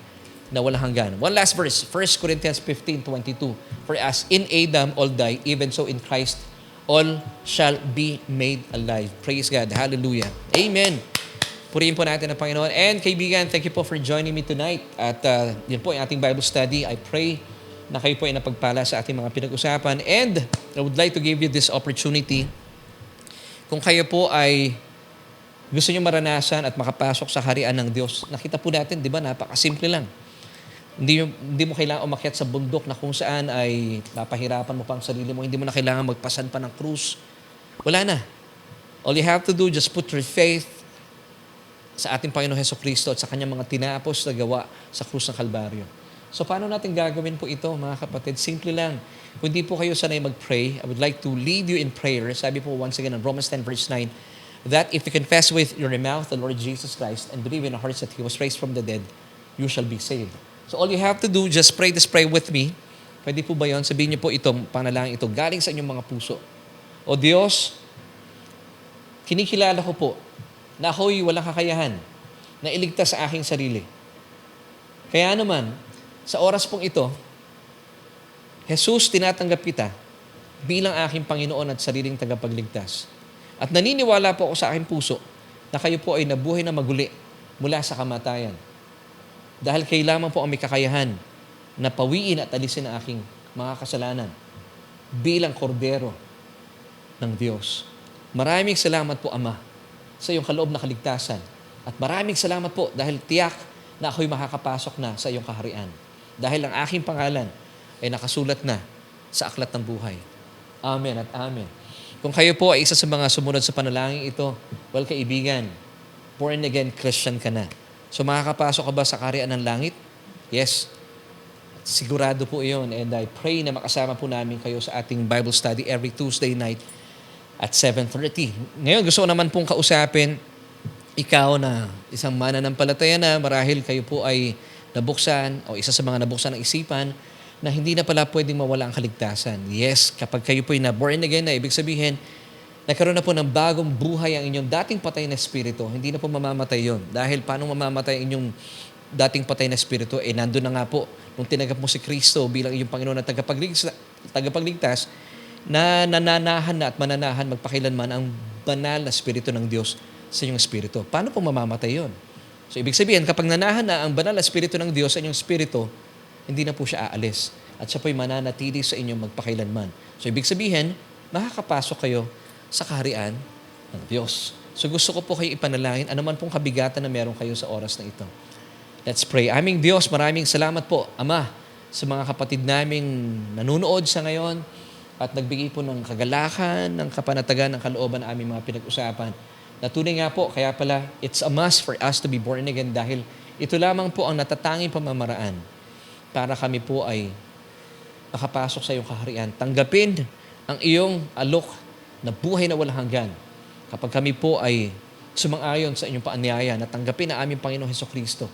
na walang hanggan. One last verse, 1 Corinthians 15:22. For as in Adam all die, even so in Christ all shall be made alive. Praise God. Hallelujah. Amen. Purihin po natin ang Panginoon. And kaibigan, thank you po for joining me tonight. At yun po yung ating Bible study. I pray na kayo po ay napagpala sa ating mga pinag-usapan. And I would like to give you this opportunity. Kung kayo po ay gusto nyo maranasan at makapasok sa harian ng Diyos, nakita po natin, di ba, napakasimple lang. Hindi mo kailangan umakyat sa bundok na kung saan ay papahirapan mo pa ang sarili mo. Hindi mo na kailangan magpasan pa ng krus. Wala na. All you have to do, just put your faith sa ating Panginoon Jesucristo at sa kanyang mga tinapos na gawa sa krus ng Kalbaryo. So, paano natin gagawin po ito, mga kapatid? Simple lang. Kung hindi po kayo sanay mag-pray, I would like to lead you in prayer. Sabi po once again in Romans 10 verse 9, that if you confess with your mouth the Lord Jesus Christ and believe in your hearts that He was raised from the dead, you shall be saved. So all you have to do, just pray this prayer with me. Pwede po ba yun? Sabihin niyo po itong panalangin ito, galing sa inyong mga puso. O Diyos, kinikilala ko po na ako'y walang kakayahan na iligtas sa aking sarili. Kaya naman, sa oras pong ito, Jesus, tinatanggap kita bilang aking Panginoon at sariling tagapagligtas. At naniniwala po ako sa aking puso na kayo po ay nabuhay na maguli mula sa kamatayan. Dahil kayo lamang po ang may kakayahan na pawiin at alisin ang aking mga kasalanan. bilang kordero ng Diyos. Maraming salamat po, Ama, sa iyong kaloob na kaligtasan. At maraming salamat po dahil tiyak na ako'y makakapasok na sa iyong kaharian. Dahil ang aking pangalan ay nakasulat na sa aklat ng buhay. Amen at amen. Kung kayo po ay isa sa mga sumunod sa panalangin ito, well, kaibigan, born again Christian ka na. So makakapasok ka ba sa kaharian ng langit? Yes. Sigurado po iyon. And I pray na makasama po namin kayo sa ating Bible study every Tuesday night at 7:30. Ngayon, gusto ko naman pong kausapin ikaw na isang mananampalataya na marahil kayo po ay nabuksan o isa sa mga nabuksan ng isipan na hindi na pala pwedeng mawala ang kaligtasan. Yes, kapag kayo po ay na-born again na ibig sabihin, nagkaroon na po ng bagong buhay ang inyong dating patay na espiritu. Hindi na po mamamatay yon. Dahil paano mamamatay ang inyong dating patay na espiritu? Nandun na nga po, nung tinanggap mo si Kristo bilang iyong Panginoon at tagapagligtas, na nananahan na at mananahan magpakilanman ang banal na espiritu ng Diyos sa inyong espiritu. Paano po mamamatay yon? So, ibig sabihin, kapag nanahan na ang banal na espiritu ng Diyos sa inyong espiritu, hindi na po siya aalis. At siya po'y mananatili sa inyong magpakilanman. So, ibig sabihin, makakapasok kayo sa kaharian ng Diyos. So, gusto ko po kayo ipanalangin, anuman pong kabigatan na meron kayo sa oras na ito. Let's pray. Aming Diyos, maraming salamat po, Ama, sa mga kapatid naming nanunood sa ngayon at nagbigay po ng kagalakan, ng kapanatagan, ng kalooban na aming mga pinag-usapan. Natunay nga po, kaya pala, it's a must for us to be born again dahil ito lamang po ang natatanging pamamaraan para kami po ay makapasok sa iyong kaharian. Tanggapin ang iyong alok na buhay na walang hanggan. Kapag kami po ay sumang-ayon sa inyong paanyaya na tanggapin ang aming Panginoon Hesukristo,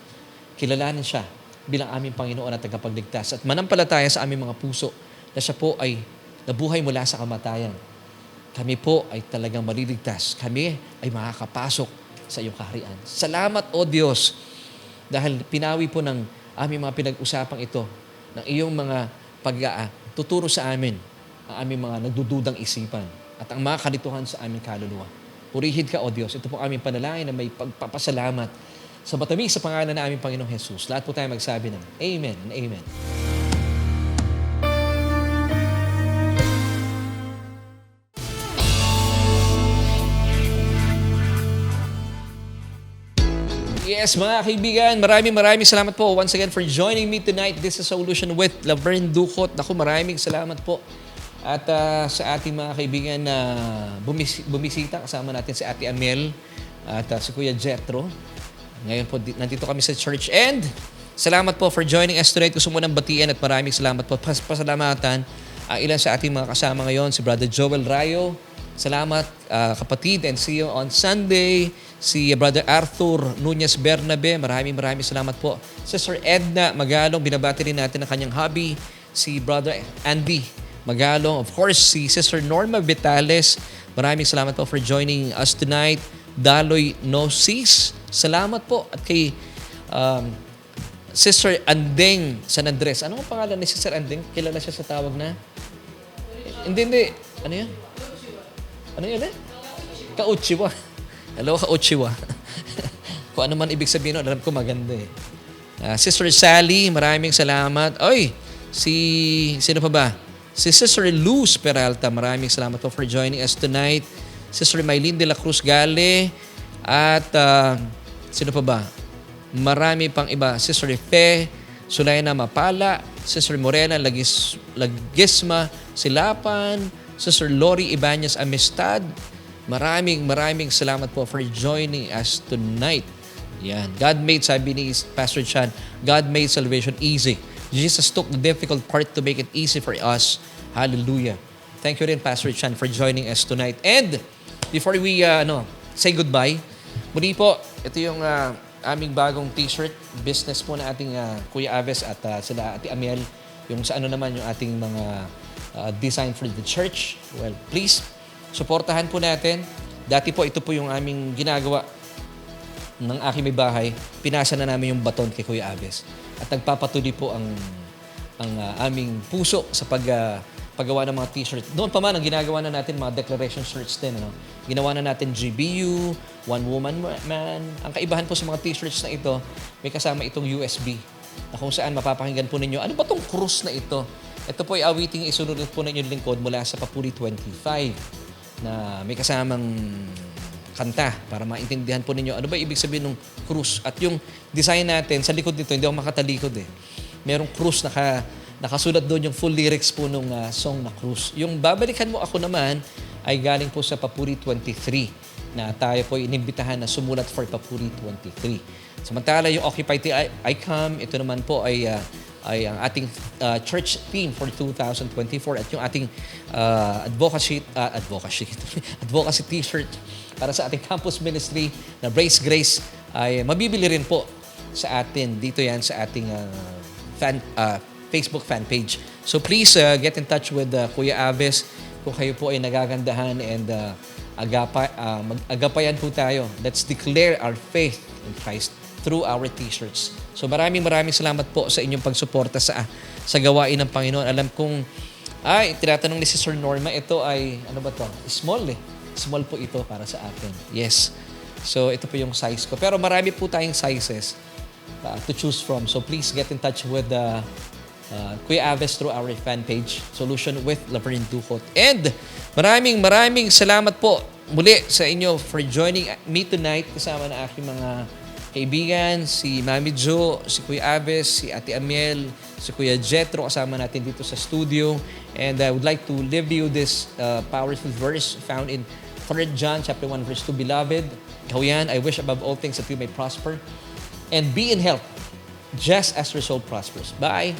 kilalanin siya bilang aming Panginoon at tagapagligtas at manampalataya sa aming mga puso na siya po ay nabuhay mula sa kamatayan. Kami po ay talagang maliligtas. Kami ay makakapasok sa iyong kaharian. Salamat, O Diyos, dahil pinawi po ng aming mga pinag-usapang ito, ng iyong mga pag-tuturo sa amin, ang aming mga nagdududang isipan, at ang mga kalituhan sa aming kaluluwa. Purihin ka, O Diyos. Ito po aming panalangin na may pagpapasalamat sa matamis sa pangalan ng aming Panginoong Jesus. Lahat po tayo magsabi ng Amen and Amen. Yes, mga kaibigan, maraming salamat po once again for joining me tonight. This is Solution with Laverne Ducot. Naku, maraming salamat po. At sa ating mga kaibigan na bumisita, kasama natin si Ate Amel at si Kuya Jetro. Ngayon po, nandito kami sa church. And salamat po for joining us tonight. Gusto mo nang batian at maraming salamat po. Pasalamatan ilan sa ating mga kasama ngayon, si Brother Joel Rayo. Salamat, kapatid, and see you on Sunday. Si Brother Arthur Nunez Bernabe, maraming salamat po. Sister Edna Magalong, binabati rin natin ang kanyang hubby. Si Brother Andy Magalong. Of course, si Sister Norma Vitales, maraming salamat po for joining us tonight. Daloy Nosis, salamat po. At kay Sister Andeng San Andres. Ano ang pangalan ni Sister Andeng? Kilala siya sa tawag na? Hindi. Ano yan? Ano yun eh? Kauchiwa. Hello, Kauchiwa. Kung ano man ibig sabihin, alam ko maganda eh. Sister Sally, maraming salamat. Oy, sino pa ba? Si Sister Luz Peralta, maraming salamat po for joining us tonight. Sister Maylene de la Cruz Gale. At sino pa ba? Marami pang iba. Sister Fe Sulayna Mapala. Sister Morena Lagisma Silapan. Sister Lori Ibanez Amistad. Maraming salamat po for joining us tonight. Yan. God made, sabi ni Pastor Chan, God made salvation easy. Jesus took the difficult part to make it easy for us. Hallelujah. Thank you rin, Pastor Chan, for joining us tonight. And before we say goodbye, muli po, ito yung aming bagong t-shirt business po na ating Kuya Aves at sila Ate Amiel. Yung sa naman yung ating mga design for the church. Well, please, suportahan po natin. Dati po, ito po yung aming ginagawa ng aking may bahay. Pinasa na namin yung baton kay Kuya Aves. At nagpapatuloy po ang aming puso sa paggawa ng mga t-shirt. Doon pa man, ang ginagawa na natin, mga declaration shirts din. Ginawa na natin GBU, One Woman Man. Ang kaibahan po sa mga t-shirts na ito, may kasama itong USB na kung saan mapapakinggan po ninyo, ano ba tong krus na ito? Ito po ay awiting isunod po ng inyong lingkod mula sa Papuri 25 na may kasamang kanta para maintindihan po ninyo ano ba ibig sabihin ng krus. At yung design natin, sa likod nito, hindi ako makatalikod eh. Merong krus, nakasulat doon yung full lyrics po nung song na krus. Yung babalikan mo ako naman ay galing po sa Papuri 23 na tayo po inimbitahan na sumulat for Papuri 23. Samantala yung Occupy Till I Come, ito naman po ay ang ating church theme for 2024 at yung ating advocacy advocacy t-shirt para sa ating campus ministry na Brace Grace ay mabibili rin po sa atin. Dito yan sa ating Facebook fan page. So please get in touch with Kuya Aves kung kayo po ay nagagandahan and agapayan po tayo. Let's declare our faith in Christ through our t-shirts. So maraming salamat po sa inyong pagsuporta sa gawain ng Panginoon. Alam kong, tinatanong ni Sister Norma, ito ay, ano ba to? Small eh. Small po ito para sa akin. Yes. So ito po yung size ko. Pero marami po tayong sizes to choose from. So please get in touch with Kuya Aves through our fan page, Solution with Laverne Ducot. And maraming salamat po muli sa inyo for joining me tonight kasama na aking mga kaibigan, si Mami Jo, si Kuya Aves, si Ate Amiel, si Kuya Jetro, kasama natin dito sa studio. And I would like to leave you this powerful verse found in 3 John chapter 1 verse 2. Beloved, ikaw yan, I wish above all things that you may prosper and be in health just as your soul prospers. Bye!